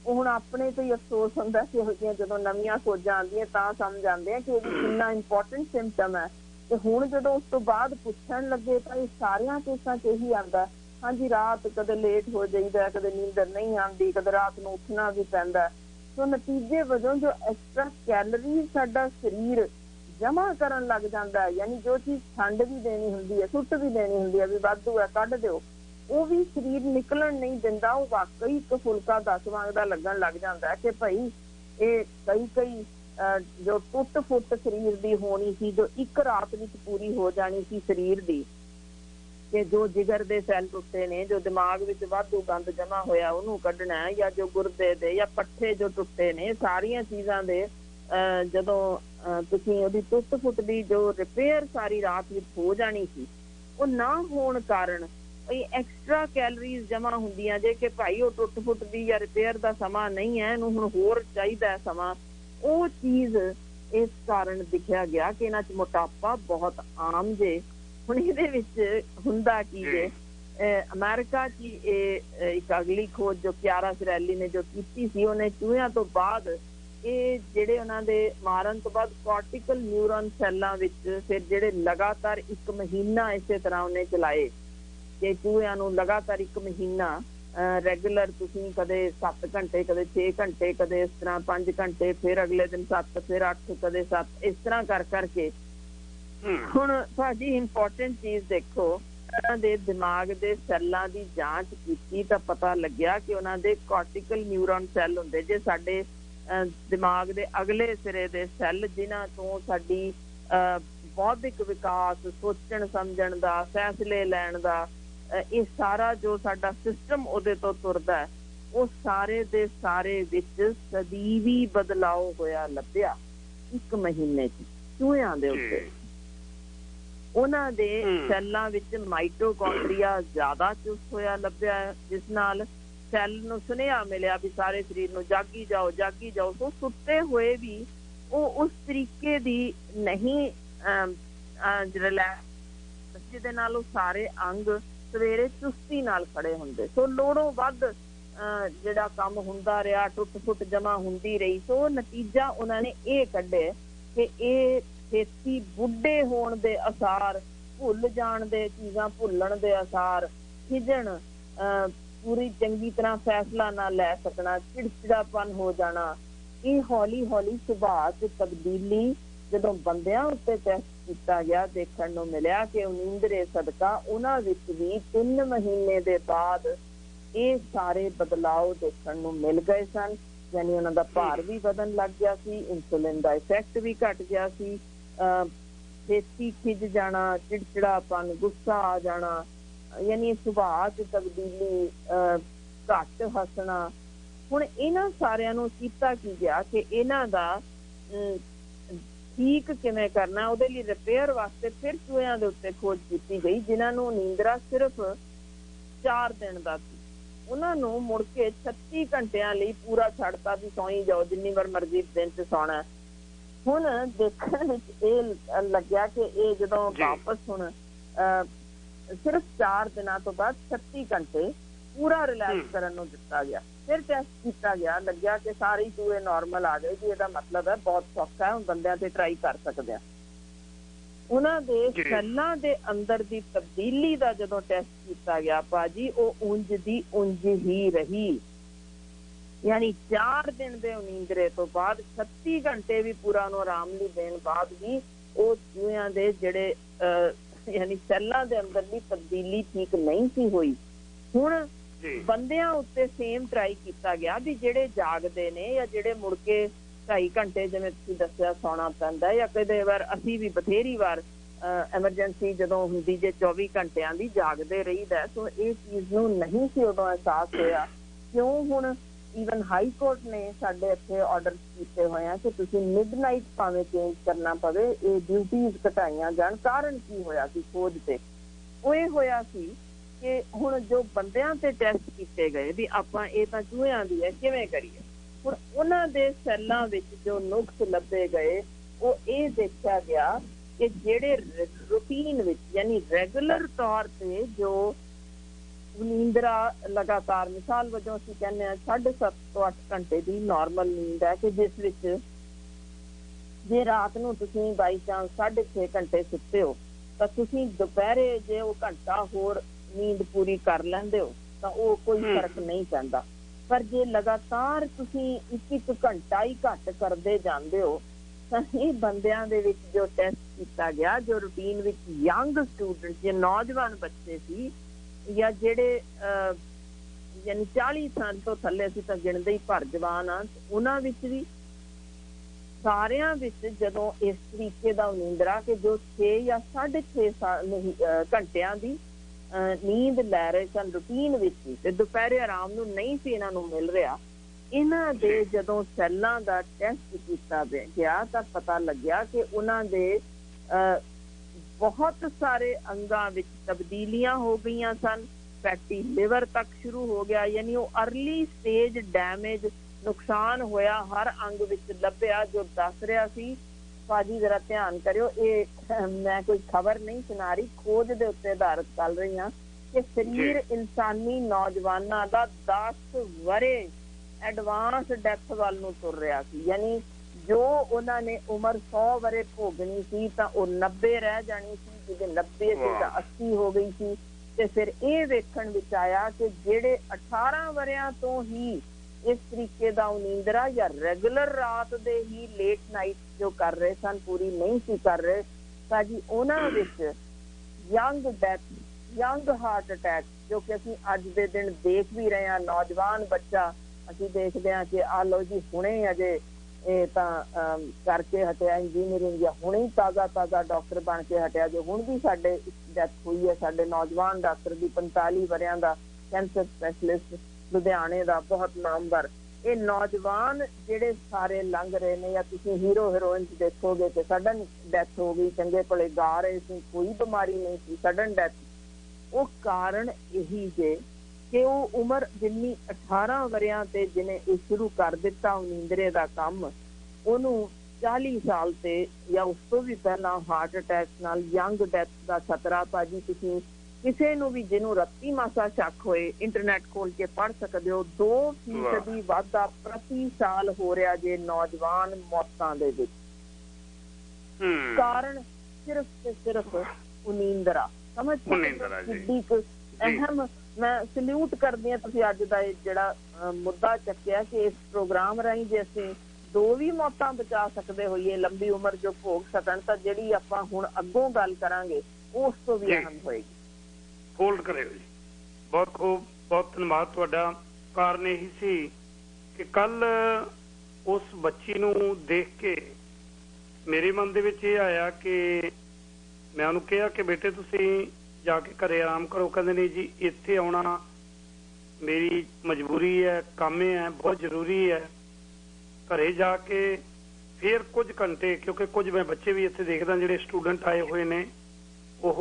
ਉਹ ਹੁਣ ਆਪਣੇ ਤੋਂ ਹੀ ਅਫਸੋਸ ਹੁੰਦਾ ਕਿ ਇਹੋ ਜਿਹੀਆਂ ਜਦੋਂ ਨਵੀਆਂ ਖੋਜਾਂ ਆਉਂਦੀਆਂ ਤਾਂ ਸਮਝ ਆਉਂਦੇ ਆ ਕਿ ਇਹ ਕਿੰਨਾ ਇੰਪੋਰਟੈਂਟ ਸਿੰਪਟਮ ਹੈ। ਤੇ ਹੁਣ ਜਦੋਂ ਉਸ ਤੋਂ ਬਾਅਦ ਪੁੱਛਣ ਲੱਗੇ ਤਾਂ ਇਹ ਸਾਰਿਆਂ ਕੇਸਾਂ 'ਚ ਇਹੀ ਆਉਂਦਾ, ਹਾਂਜੀ ਰਾਤ ਕਦੇ ਲੇਟ ਹੋ ਜਾਈਦਾ, ਕਦੇ ਨੀਂਦਰ ਨਹੀਂ ਆਉਂਦੀ, ਕਦੇ ਰਾਤ ਨੂੰ ਉੱਠਣਾ ਵੀ ਪੈਂਦਾ। ਸੋ ਨਤੀਜੇ ਵਜੋਂ ਜੋ ਐਕਸਟਰਾ ਕੈਲਰੀਜ਼ ਸਾਡਾ ਸਰੀਰ ਜਮ੍ਹਾਂ ਕਰਨ ਲੱਗ ਜਾਂਦਾ ਹੈ, ਯਾਨੀ ਜੋ ਚੀਜ਼ ਠੰਡ ਵੀ ਦੇਣੀ ਹੁੰਦੀ ਹੈ, ਸੁੱਟ ਵੀ ਦੇਣੀ ਹੁੰਦੀ ਹੈ, ਵੀ ਵਾਧੂ ਹੈ ਕੱਢ ਦਿਓ, ਉਹ ਵੀ ਸਰੀਰ ਨਿਕਲਣ ਨਹੀਂ ਦਿੰਦਾ। ਉਹ ਵਾਕਈ ਇੱਕ ਫੁਲਕਾ 10 ਵਾਂਗ ਦਾ ਲੱਗਣ ਲੱਗ ਜਾਂਦਾ ਕਿ ਭਾਈ ਇਹ ਕਈ ਜੋ ਟੁੱਟ ਫੁੱਟ ਸਰੀਰ ਦੀ ਹੋਣੀ ਸੀ, ਜੋ ਇੱਕ ਰਾਤ ਵਿੱਚ ਪੂਰੀ ਹੋ ਜਾਣੀ ਸੀ ਸਰੀਰ ਦੀ, ਕਿ ਜੋ ਜਿਗਰ ਦੇ ਸੈੱਲ ਟੁੱਟੇ ਨੇ, ਜੋ ਦਿਮਾਗ ਵਿੱਚ ਵਾਧੂ ਗੰਦ ਜਮਾ ਹੋਇਆ ਉਹਨੂੰ ਕੱਢਣਾ ਹੈ, ਜਾਂ ਜੋ ਗੁਰਦੇ ਦੇ ਜਾਂ ਪੱਠੇ ਜੋ ਟੁੱਟੇ ਨੇ, ਸਾਰੀਆਂ ਚੀਜ਼ਾਂ ਦੇ ਜਦੋਂ ਤੁਸੀਂ ਉਹਦੀ ਟੁੱਟ ਫੁੱਟ ਦੀ ਜੋ ਰਿਪੇਅਰ ਸਾਰੀ ਰਾਤ ਵਿੱਚ ਹੋ ਜਾਣੀ ਸੀ, ਉਹ ਨਾ ਹੋਣ ਕਾਰਨ ਐਕਸਟਰਾ ਕੈਲਰੀਜ਼ ਜਮਾ ਹੁੰਦੀਆਂ ਜੇ ਕਿ ਭਾਈ ਉਹ ਟੁੱਟ ਫੁੱਟ ਦੀ ਜਾਂ ਰਿਪੇਅਰ ਦਾ ਸਮਾਂ ਨਹੀਂ ਹੈ, ਇਹਨੂੰ ਹੁਣ ਹੋਰ ਚਾਹੀਦਾ ਸਮਾਂ। ਉਹ ਚੀਜ਼ ਇਸ ਕਾਰਨ ਦਿਖਿਆ ਗਿਆ ਕਿ ਇਹਨਾਂ 'ਚ ਮੋਟਾਪਾ ਬਹੁਤ ਆਮ ਜੇ। ਹੁਣ ਇਹਦੇ ਵਿੱਚ ਹੁੰਦਾ ਕੀ ਜੇ, ਅਮਰੀਕਾ 'ਚ ਇੱਕ ਅਗਲੀ ਖੋਜ ਜੋ ਕਿਆਰਾ ਸਰੈਲੀ ਨੇ ਜੋ ਕੀਤੀ ਸੀ, ਉਹਨੇ ਚੂਹਿਆਂ ਤੋਂ ਬਾਅਦ ਇਹ ਜਿਹੜੇ ਉਹਨਾਂ ਦੇ ਮਾਰਨ ਤੋਂ ਬਾਅਦ ਕੋਰਟੀਕਲ ਨਿਊਰੋਨ ਸੈੱਲਾਂ ਵਿੱਚ ਫਿਰ ਜਿਹੜੇ ਲਗਾਤਾਰ 1 ਮਹੀਨਾ ਇਸੇ ਤਰ੍ਹਾਂ ਉਹਨੇ ਚਲਾਏ ਕਿ ਚੂਹਿਆਂ ਨੂੰ ਲਗਾਤਾਰ 1 ਮਹੀਨਾ ਰੈਗੂਲਰ ਤੁਸੀਂ ਕਦੇ 7 ਘੰਟੇ, ਕਦੇ 6 ਘੰਟੇ, ਕਦੇ ਇਸ ਤਰ੍ਹਾਂ 5 ਘੰਟੇ, ਫਿਰ ਅਗਲੇ ਦਿਨ 7, ਫਿਰ 8, ਕਦੇ 7, ਇਸ ਤਰ੍ਹਾਂ ਕਰ ਕਰਕੇ ਹੁਣ ਭਾਜੀ ਇੰਪੋਰਟੈਂਟ ਚੀਜ਼ ਦੇਖੋ, ਉਹਨਾਂ ਦੇ ਦਿਮਾਗ ਦੇ ਸੈੱਲਾਂ ਦੀ ਜਾਂਚ ਕੀਤੀ ਤਾਂ ਪਤਾ ਲੱਗਿਆ ਕਿ ਉਹਨਾਂ ਦੇ ਕੋਰਟੀਕਲ ਨਿਊਰੋਨ ਸੈੱਲ ਹੁੰਦੇ ਜੇ ਸਾਡੇ ਦਿਮਾਗ ਦੇ ਅਗਲੇ ਸਿਰੇ ਦੇ ਸੈੱਲ, ਜਿਨ੍ਹਾਂ ਤੋਂ ਸਾਡੀ ਬੌਧਿਕ ਵਿਕਾਸ, ਸੋਚਣ ਸਮਝਣ ਦਾ, ਫੈਸਲੇ ਲੈਣ ਦਾ, ਇਹ ਸਾਰਾ ਜੋ ਸਾਡਾ ਸਿਸਟਮ ਉਹਦੇ ਤੋਂ ਤੁਰਦਾ ਹੈ, ਉਹ ਸਾਰੇ ਦੇ ਸਾਰੇ ਵਿੱਚ ਸਦੀਵੀ ਬਦਲਾਅ ਹੋਇਆ ਲੱਭਿਆ 1 ਮਹੀਨੇ 'ਚ ਚੂਹਿਆਂ ਦੇ ਉੱਤੇ। ਉਹਨਾਂ ਦੇ ਸੈੱਲਾਂ ਵਿੱਚ ਮਾਈਟੋਕੌਂਡਰੀਆ ਜ਼ਿਆਦਾ ਚੁਸਤ ਹੋਇਆ ਲੱਭਿਆ, ਜਿਸ ਨਾਲ ਸੈੱਲ ਨੂੰ ਸੁਨੇਹਾ ਮਿਲਿਆ ਵੀ ਸਾਰੇ ਸਰੀਰ ਨੂੰ ਜਾਗੀ ਜਾਓ, ਜਾਗੀ ਜਾਓ। ਸੋ ਸੁੱਤੇ ਹੋਏ ਵੀ ਉਹ ਉਸ ਤਰੀਕੇ ਦੀ ਨਹੀਂ ਰਿਲੈਕਸ ਜਿਹਦੇ ਨਾਲ ਉਹ ਸਾਰੇ ਅੰਗ ਸਵੇਰੇ ਚੁਸਤੀ ਨਾਲ ਖੜੇ ਹੁੰਦੇ। ਸੋ ਲੋੜੋਂ ਵੱਧ ਜਿਹੜਾ ਕੰਮ ਹੁੰਦਾ ਰਿਹਾ, ਟੁੱਟ ਫੁੱਟ ਜਮਾ ਹੁੰਦੀ ਰਹੀ। ਸੋ ਨਤੀਜਾ ਉਹਨਾਂ ਨੇ ਇਹ ਕੱਢੇ ਕਿ ਇਹ ਛੇਤੀ ਬੁੱਢੇ ਹੋਣ ਦੇ ਅਸਾਰ, ਭੁੱਲ ਜਾਣ ਦੇ, ਚੀਜ਼ਾਂ ਭੁੱਲਣ ਦੇ ਅਸਾਰ, ਖਿਜਣ, ਪੂਰੀ ਚੰਗੀ ਤਰ੍ਹਾਂ ਫੈਸਲਾ ਨਾ ਲੈ ਸਕਣਾ, ਚਿੜਚਿੜਾਪਨ ਹੋ ਜਾਣਾ, ਇਹ ਹੌਲੀ ਹੌਲੀ ਸੁਭਾਅ 'ਚ ਤਬਦੀਲੀ ਜਦੋਂ ਬੰਦਿਆਂ ਉੱਤੇ ਟੈਸਟ ਕੀਤਾ ਗਿਆ, ਦੇਖਣ ਨੂੰ ਮਿਲਿਆ ਕਿ ਉਨੀਂਦਰੇ ਸਦਕਾ ਉਹਨਾਂ ਵਿੱਚ ਵੀ 3 ਮਹੀਨੇ ਦੇ ਬਾਅਦ ਇਹ ਸਾਰੇ ਬਦਲਾਅ ਦੇਖਣ ਨੂੰ ਮਿਲ ਗਏ ਸਨ। ਯਾਨੀ ਉਹਨਾਂ ਦਾ ਭਾਰ ਵੀ ਵਧਣ ਲੱਗ ਗਿਆ ਸੀ, ਇਨਸੂਲਿਨ ਦਾ ਇਫੈਕਟ ਵੀ ਘਟ ਗਿਆ ਸੀ, ਛੇਤੀ ਖਿਜ ਜਾਣਾ, ਚਿੜਚਿੜਾਪਨ, ਗੁੱਸਾ ਆ ਜਾਣਾ, ਯਾਨੀ ਸੁਭਾਅ 'ਚ ਤਬਦੀਲੀ, ਘੱਟ ਹੱਸਣਾ। ਹੁਣ ਇਹਨਾਂ ਸਾਰਿਆਂ ਨੂੰ ਕੀਤਾ ਕੀ ਗਿਆ ਕਿ ਇਹਨਾਂ ਦਾ ਠੀਕ ਕਿਵੇਂ ਕਰਨਾ, ਉਹਦੇ ਲਈ ਰਿਪੇਅਰ ਵਾਸਤੇ ਫਿਰ ਚੂਹਿਆਂ ਦੇ ਉੱਤੇ ਖੋਜ ਕੀਤੀ ਗਈ, ਜਿਨ੍ਹਾਂ ਨੂੰ ਨੀਂਦਰਾ ਸਿਰਫ 4 ਦਿਨ ਦਾ ਸੀ। ਉਹਨਾਂ ਨੂੰ ਮੁੜ ਕੇ 36 ਘੰਟਿਆਂ ਲਈ ਪੂਰਾ ਛੱਡਤਾ ਵੀ ਸੌਂ ਜਾਓ, ਜਿੰਨੀ ਵਾਰ ਮਰਜ਼ੀ ਦਿਨ 'ਚ ਸੌਣਾ। ਹੁਣ ਦੇਖਣ ਵਿੱਚ ਇਹ ਲੱਗਿਆ ਕਿ ਇਹ ਜਦੋਂ ਵਾਪਸ ਹੁਣ ਸਿਰਫ 4 ਦਿਨਾਂ ਤੋਂ ਬਾਅਦ 36 ਘੰਟੇ ਪੂਰਾ ਰਿਲੈਕਸ ਕਰਨ ਨੂੰ ਦਿੱਤਾ ਗਿਆ। ਫਿਰ ਟੈਸਟ ਕੀਤਾ ਗਿਆ, ਲੱਗਿਆ ਕਿ ਸਾਰੇ ਚੂਹੇ ਨਾਰਮਲ ਆ ਗਏ ਜੀ, ਇਹਦਾ ਮਤਲਬ ਹੈ ਬਹੁਤ ਸੌਖਾ ਹੈ, ਹੁਣ ਬੰਦਿਆਂ ਤੇ ਟਰਾਈ ਕਰ ਸਕਦੇ ਆ। ਉਹਨਾਂ ਦੇ ਸੈੱਲਾਂ ਦੇ ਅੰਦਰ ਦੀ ਤਬਦੀਲੀ ਦਾ ਜਦੋਂ ਟੈਸਟ ਕੀਤਾ ਗਿਆ ਭਾਜੀ, ਉਹ ਉਂਝ ਦੀ ਉਂਝ ਹੀ ਰਹੀ। ਯਾਨੀ 4 ਦਿਨ ਦੇ ਉਨੀਂਦਰੇ ਤੋਂ ਬਾਅਦ 36 ਘੰਟੇ ਵੀ ਪੂਰਾ ਉਹਨੂੰ ਆਰਾਮ ਲਈ ਦੇਣ ਬਾਅਦ ਵੀ ਉਹ ਚੂਹਿਆਂ ਦੇ ਜਿਹੜੇ ਯਾਨੀ ਸੈੱਲਾਂ ਦੇ ਅੰਦਰਲੀ ਤਬਦੀਲੀ ਠੀਕ ਨਹੀਂ ਸੀ ਹੋਈ। ਹੁਣ ਬੰਦਿਆਂ ਉੱਤੇ ਸੇਮ ਟਰਾਈ ਕੀਤਾ ਗਿਆ ਵੀ ਜਿਹੜੇ ਜਾਗਦੇ ਨੇ ਜਾਂ ਜਿਹੜੇ ਮੁੜ ਕੇ 2.5 ਘੰਟੇ ਜਿਵੇਂ ਤੁਸੀਂ ਦੱਸਿਆ ਸੌਣਾ ਪੈਂਦਾ, ਜਾਂ ਕਦੇ ਵਾਰ ਅਸੀਂ ਵੀ ਬਥੇਰੀ ਵਾਰ ਐਮਰਜੈਂਸੀ ਜਦੋਂ ਹੁੰਦੀ ਜੇ 24 ਘੰਟਿਆਂ ਦੀ ਜਾਗਦੇ ਰਹੀਦਾ। ਸੋ ਇਹ ਚੀਜ਼ ਨੂੰ ਨਹੀਂ ਸੀ ਉਦੋਂ ਅਹਿਸਾਸ ਹੋਇਆ। ਕਿਉਂ ਹੁਣ ਈਵਨ ਹਾਈ ਕੋਰਟ ਨੇ ਸਾਡੇ ਇੱਥੇ ਆਰਡਰ ਕੀਤੇ ਹੋਏ ਆ ਕਿ ਤੁਸੀਂ ਮਿਡਨਾਈਟ ਭਾਵੇਂ ਚੇਂਜ ਕਰਨਾ ਪਵੇ, ਇਹ ਡਿਊਟੀਜ਼ ਘਟਾਈਆਂ ਜਾਣ। ਕਾਰਨ ਕੀ ਹੋਇਆ ਸੀ ਖੋਜ ਤੇ? ਉਹ ਇਹ ਹੋਇਆ ਸੀ ਕਿ ਹੁਣ ਜੋ ਬੰਦਿਆਂ ਤੇ ਟੈਸਟ ਕੀਤੇ ਗਏ ਵੀ ਆਪਾਂ ਇਹ ਤਾਂ ਚੂਹਿਆਂ ਦੀ ਹੈ, ਕਿਵੇਂ ਕਰੀਏ? ਹੁਣ ਉਹਨਾਂ ਦੇ ਸੈੱਲਾਂ ਵਿੱਚ ਜੋ ਨੁਕਸ ਲੱਭੇ ਗਏ, ਉਹ ਇਹ ਦੇਖਿਆ ਗਿਆ ਕਿ ਜਿਹੜੇ ਰੂਟੀਨ ਵਿੱਚ ਯਾਨੀ ਰੈਗੂਲਰ ਤੌਰ ਤੇ ਜੋ ਨੀਂਦਰਾ ਲਗਾਤਾਰ, ਮਿਸਾਲ ਵਜੋਂ ਅਸੀਂ ਕਹਿੰਦੇ ਹਾਂ 7.5 ਤੋਂ 8 ਘੰਟੇ ਦੀ ਨਾਰਮਲ ਨੀਂਦ ਹੈ, ਕਿ ਜਿਸ ਵਿੱਚ ਜੇ ਰਾਤ ਨੂੰ ਤੁਸੀਂ ਬਾਈ ਚਾਂਸ 6.5 ਘੰਟੇ ਸੁੱਤੇ ਹੋ ਤਾਂ ਤੁਸੀਂ ਦੁਪਹਿਰੇ ਜੇ ਉਹ ਘੰਟਾ ਹੋਰ ਨੀਂਦ ਪੂਰੀ ਕਰ ਲੈਂਦੇ ਹੋ ਤਾਂ ਉਹ ਕੋਈ ਫਰਕ ਨਹੀਂ ਪੈਂਦਾ। ਪਰ ਜੇ ਲਗਾਤਾਰ ਤੁਸੀਂ 1 ਘੰਟਾ ਹੀ ਘੱਟ ਕਰਦੇ ਜਾਂਦੇ ਹੋ ਤਾਂ ਇਹ ਬੰਦਿਆਂ ਦੇ ਵਿੱਚ ਜੋ ਟੈਸਟ ਕੀਤਾ ਗਿਆ, ਜੋ ਰੂਟੀਨ ਵਿੱਚ ਯੰਗ ਸਟੂਡੈਂਟ, ਜੇ ਨੌਜਵਾਨ ਬੱਚੇ ਸੀ ਜਾਂ ਜਿਹੜੇ ਯਾਨੀ 40 ਸਾਲ ਤੋਂ ਥੱਲੇ ਸੀ ਤਾਂ ਗਿਣਦੇ ਹੀ ਭਰ ਜਵਾਨ ਆ, ਉਹਨਾਂ ਵਿੱਚ ਵੀ ਸਾਰਿਆਂ ਵਿੱਚ ਜਦੋਂ ਇਸ ਤਰੀਕੇ ਦਾ ਨੀਂਦਰਾ ਕਿ ਜੋ 6 ਜਾਂ 6.5 ਘੰਟਿਆਂ ਦੀ ਨੀਂਦ ਲੈ ਰਹੇ ਸਨ ਰੂਟੀਨ ਵਿੱਚ ਹੀ, ਤੇ ਦੁਪਹਿਰੇ ਆਰਾਮ ਨੂੰ ਨਹੀਂ ਸੀ ਇਹਨਾਂ ਨੂੰ ਮਿਲ ਰਿਹਾ, ਇਹਨਾਂ ਦੇ ਜਦੋਂ ਸੈੱਲਾਂ ਦਾ ਟੈਸਟ ਕੀਤਾ ਗਿਆ ਤਾਂ ਪਤਾ ਲੱਗਿਆ ਕਿ ਉਹਨਾਂ ਦੇ ਬਹੁਤ ਸਾਰੇ ਅੰਗਾਂ ਵਿੱਚ ਤਬਦੀਲੀਆਂ ਹੋ ਗਈਆਂ ਸਨ। ਫੈਟੀ ਲਿਵਰ ਤੱਕ ਸ਼ੁਰੂ ਹੋ ਗਿਆ, ਯਾਨੀ ਉਹ ਅਰਲੀ ਸਟੇਜ ਡੈਮੇਜ, ਨੁਕਸਾਨ ਹੋਇਆ ਹਰ ਅੰਗ ਵਿੱਚ ਲੱਭਿਆ, ਜੋ ਦੱਸ ਰਿਹਾ ਸੀ। ਭਾਜੀ ਜ਼ਰਾ ਧਿਆਨ ਕਰਿਓ, ਇਹ ਮੈਂ ਕੋਈ ਖਬਰ ਨਹੀਂ ਸੁਣਾ ਰਹੀ, ਖੋਜ ਦੇ ਉੱਤੇ ਆਧਾਰਿਤ ਕਰ ਰਹੀ ਹਾਂ कि शरीर इंसानी नौजवानों का 10 वरे एडवांस डेथ वाल नूं तुर रहा सी। यानी जो उन्होंने उम्र 100 वरे भोगनी सी तां ओह 90 रह जानी सी, जिहदे 90 सी तां 80 हो गई सी। ते फिर ये वेखण विच आया कि जिहड़े 18 वरियां तो ही इस तरीके का नींदरा या रेगुलर रात दे ही लेट नाइट जो कर रहे सन पूरी नहीं सी कर रहे, तां जी उन्हां विच young death, young heart attack जो कि असीं अज दे दिन देख भी रहे हैं। नौजवान बच्चा असीं देखते हैं कि आ लो जी हुणे अजे करके हटिया इंजीनियरिंग, या हुणे ही ताज़ा ताज़ा डॉक्टर बन के हटिया, जो हुण भी साडे डेथ हुई है साडे नौजवान डॉक्टर की 45 वरियां दा कैंसर स्पैशलिस्ट लुधियाने का बहुत नामवर। ये नौजवान जेडे सारे लंघ रहे ने, या तुसीं हीरो हीरोइन देखोगे कि सडन डेथ हो गई, चंगे भले गा रहे सी, कोई बीमारी नहीं सी, सडन डेथ। वो कारण यही जे कि वो उम्र जिन्नी 18 वरियां ते जिन्हें शुरू कर दिता नींदरे का काम, उन्होंने 40 साल से या उस तो भी पहला हार्ट अटैक नाल यंग डेथ का खतरा। भाजी तुसीं किसी नूं भी जिन्हों राती मासा शक होए इंटरनेट खोल के पढ़ सकते हो, 2% वाधा प्रति साल हो रहा जे नौजवान मौतां दे विच। कारण सिर्फ ते सिर्फ नींदरा। समझ किड्डी अहम मैं सल्यूट करदी हां तुसीं अज दा जिहड़ा मुद्दा चक्किया कि इस प्रोग्राम राहीं जे असीं 2 भी मौतां बचा सकते होइए, लंबी उम्र जो भोग सकण, तां जिहड़ी आपां हुण अग्गों गल करांगे उस तो भी अहम होएगी। होल्ड करियो जी, बहुत खूब, बहुत धन्यवाद तुहाडा। कारण यही सी कि कल उस बच्ची नूं देख के मेरे मन दे विच इह आया कि मैं उहनूं कहा कि बेटे तुसीं जाके घरे आराम करो। कहते नहीं जी इत्थे आउणा मेरी मजबूरी है, काम है, बहुत जरूरी है। घरे जाके फिर कुछ घंटे, क्योंकि कुछ मैं बच्चे भी इत्थे देखदा जिहड़े स्टूडेंट आए हुए ने ओह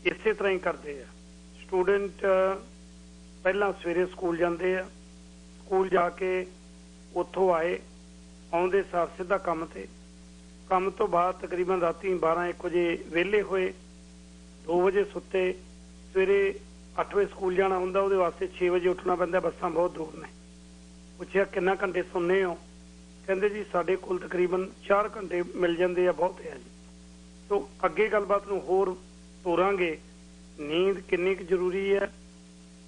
इसे तरह ही करते हैं। स्टूडेंट पहला सवेरे स्कूल जाते हैं, स्कूल जाके उत्थों आए, आउंदे सार सीधा काम ते, काम तो बाद तकरीबन राती 12-1 बजे वेले होए, 2 बजे सुते, सवेरे 8 बजे स्कूल जाना हुंदा, उहदे वास्ते 6 बजे उठना पैंदा, बसां बहुत दूर ने। पुछया किन्ना घंटे सुनने हो? कहंदे जी साडे कोल तकरीबन 4 घंटे मिल जांदे आ, बहुत है जी। तो अगे गलबात नूं होर ਤੋਰਾਂਗੇ। नींद किन्नी क जरूरी है।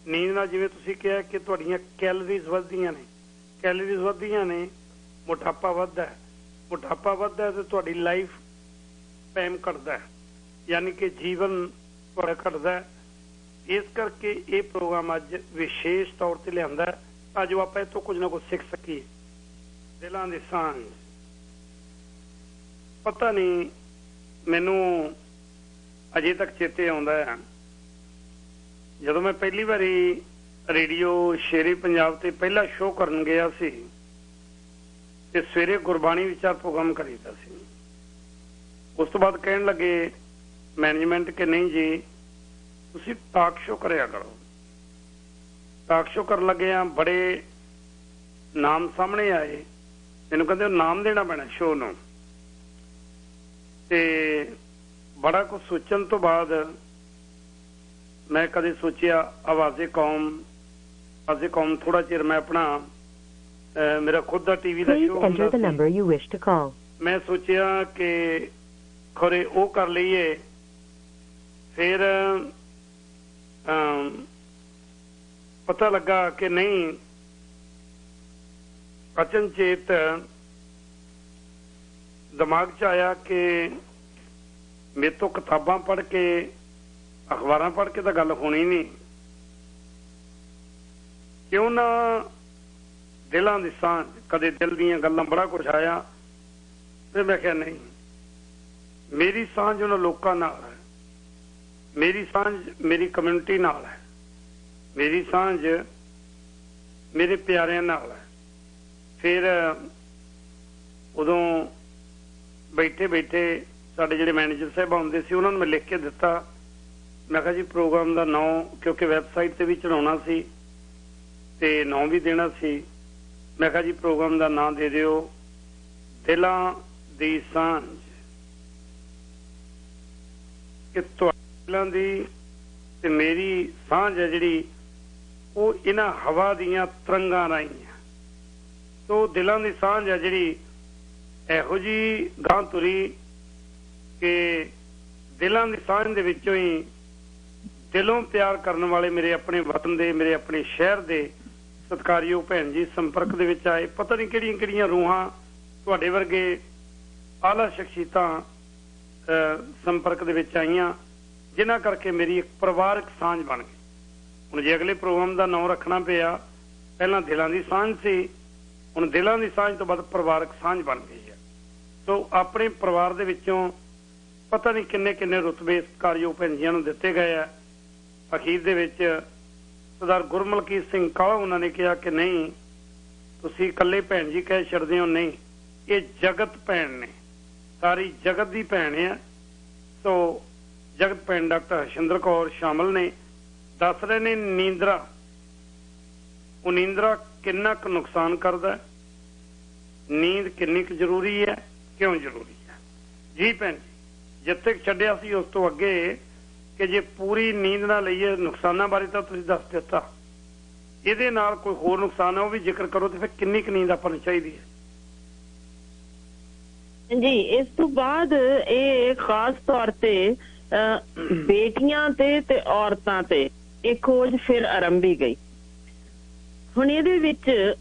नींद नाल जिवें तुसीं कहा कि तुहाडीਆਂ कैलोरीज वधदियां ने, कैलोरीज वधदियां ने, मोटापा वधदा है, मोटापा वधदा है तो तुहाडी लाइफ टाइम घटदा है, यानी कि जीवन तुहाडा घटदा है। इस करके ये प्रोग्राम अज विशेष तौर ते लिआंदा है तां जो आपां इत्थों कुछ ना कुछ सिੱਖ ਸਕੀਏ। दिलां दी सांझ, पता नहीं मैनू अजे तक चेते आउंदा है जदों मैं पहली बारी रेडियो शेरे पंजाब ते पहला शो करन गया सी ते सवेरे गुरबाणी विचार प्रोग्राम करीदा सी। उस तो बाद कहन लगे मैनेजमेंट के नहीं जी तुसीं टाक शो करिया करो। टाक शो कर लगे हैं, बड़े नाम सामने आए, मैनूं कहंदे नाम देना पैना शो नूं। ते बड़ा कुछ सोचन तो बाद मैं कदे सोचिया आवाज़े कौम थोड़ा चिर मैं अपना मेरा खुद का टीवी का शो हुंदा, मैं सोचिया कि खरे वो कर लीए। फिर पता लगा कि नहीं, अचनचेत दिमाग च आया कि मेरे तो किताबां पढ़ के अखबारां पढ़ के तो गल होनी नहीं, क्यों ना दिलों की सांझ, कदे दिल दीयां गल्लां बड़ा कुछ आया। फिर मैं क्या नहीं, मेरी सांझ उन्हां लोकां नाल है, मेरी सांझ मेरी कम्यूनिटी नाल है, मेरी सांझ मेरे प्यारियां नाल है। फिर उदों बैठे बैठे साडे जिहड़े मैनेजर साहब आउंदे सी उन्हां नूं मैं लिख के दिता। मैं कहा जी प्रोग्राम का नाम क्योंकि वैबसाइट से भी चढ़ाउणा सी ते नाम भी देना सी, मैं कहा जी प्रोग्राम का नाम दे दिओ दिलां दी सांझ। कि तुहाडे दिलां दी ਤੇ ਮੇਰੀ ਸਾਂਝ ਹੈ ਜਿਹੜੀ ਉਹ ਇਹਨਾਂ ਹਵਾ ਦੀਆਂ ਤਰੰਗਾਂ ਰਾਹੀਂ ਹੈ। ਸੋ ਦਿਲਾਂ ਦੀ ਸਾਂਝ ਹੈ ਜਿਹੜੀ ਇਹੋ ਜਿਹੀ ਗਾਂ ਤੁਰੀ ਕਿ ਦਿਲਾਂ ਦੀ ਸਾਂਝ ਦੇ ਵਿੱਚੋਂ ਹੀ ਦਿਲੋਂ ਪਿਆਰ ਕਰਨ ਵਾਲੇ ਮੇਰੇ ਆਪਣੇ ਵਤਨ ਦੇ, ਮੇਰੇ ਆਪਣੇ ਸ਼ਹਿਰ ਦੇ ਸਤਿਕਾਰਯੋਗ ਭੈਣ ਜੀ ਸੰਪਰਕ ਦੇ ਵਿੱਚ ਆਏ। ਪਤਾ ਨਹੀਂ ਕਿਹੜੀਆਂ ਕਿਹੜੀਆਂ ਰੂਹਾਂ ਤੁਹਾਡੇ ਵਰਗੇ ਆਲਾ ਸ਼ਖਸੀਅਤਾਂ ਸੰਪਰਕ ਦੇ ਵਿੱਚ ਆਈਆਂ, ਜਿਨ੍ਹਾਂ ਕਰਕੇ ਮੇਰੀ ਇੱਕ ਪਰਿਵਾਰਕ ਸਾਂਝ ਬਣ ਗਈ। ਹੁਣ ਜੇ ਅਗਲੇ ਪ੍ਰੋਗਰਾਮ ਦਾ ਨਾਂ ਰੱਖਣਾ ਪਿਆ, ਪਹਿਲਾਂ ਦਿਲਾਂ ਦੀ ਸਾਂਝ ਸੀ, ਹੁਣ ਦਿਲਾਂ ਦੀ ਸਾਂਝ ਤੋਂ ਬਾਅਦ ਪਰਿਵਾਰਕ ਸਾਂਝ ਬਣ ਗਈ ਹੈ। ਸੋ ਆਪਣੇ ਪਰਿਵਾਰ ਦੇ ਵਿੱਚੋਂ ਪਤਾ ਨਹੀਂ ਕਿੰਨੇ ਕਿੰਨੇ ਰੁਤਬੇ ਸਤਿਕਾਰਯੋਗ ਭੈਣ ਜੀਆਂ ਨੂੰ ਦਿੱਤੇ ਗਏ ਆ। ਅਖੀਰ ਦੇ ਵਿੱਚ ਸਰਦਾਰ ਗੁਰਮਲਕੀਤ ਸਿੰਘ ਕਾਲਾ ਉਹਨਾਂ ਨੇ ਕਿਹਾ ਕਿ ਨਹੀਂ, ਤੁਸੀਂ ਇਕੱਲੇ ਭੈਣ ਜੀ ਕਹਿ ਛੱਡਦੇ ਹੋ, ਨਹੀਂ, ਇਹ ਜਗਤ ਭੈਣ ਨੇ, ਸਾਰੀ ਜਗਤ ਦੀ ਭੈਣ ਆ। ਸੋ ਜਗਤ ਭੈਣ ਡਾਕਟਰ ਹਰਸ਼ਿੰਦਰ ਕੌਰ ਸ਼ਾਮਲ ਨੇ, ਦੱਸ ਰਹੇ ਨੇ ਨੀਂਦਰਾ, ਉਹ ਨੀਂਦਰਾ ਕਿੰਨਾ ਕੁ ਨੁਕਸਾਨ ਕਰਦਾ, ਨੀਂਦ ਕਿੰਨੀ ਕੁ ਜ਼ਰੂਰੀ ਹੈ, ਕਿਉਂ ਜ਼ਰੂਰੀ ਹੈ। ਜੀ ਭੈਣ ਜੀ, ਜਿੱਥੇ ਛੱਡਿਆ ਸੀ ਉਸ ਤੋਂ ਅੱਗੇ ਕਿ ਜੇ ਪੂਰੀ ਨੀਂਦ ਨਾ ਲਈਏ, ਨੁਕਸਾਨਾਂ ਬਾਰੇ ਤਾਂ ਤੁਸੀਂ ਦੱਸ ਦਿੱਤਾ, ਇਹਦੇ ਨਾਲ ਕੋਈ ਹੋਰ ਨੁਕਸਾਨ ਹੈ ਉਹ ਵੀ ਜ਼ਿਕਰ ਕਰੋ, ਤੇ ਫਿਰ ਕਿੰਨੀ ਕੁ ਨੀਂਦ ਆਪਾਂ ਨੂੰ ਚਾਹੀਦੀ ਹੈ। ਜੀ ਇਸ ਤੋਂ ਬਾਅਦ ਇਹ ਖਾਸ ਤੌਰ ਤੇ ਬੇਟੀਆਂ ਤੇ ਔਰਤਾਂ ਤੇ ਇਹ ਖੋਜ ਫਿਰ ਆਰੰਭੀ ਗਈ। ਹੁਣ ਇਹਦੇ ਵਿੱਚ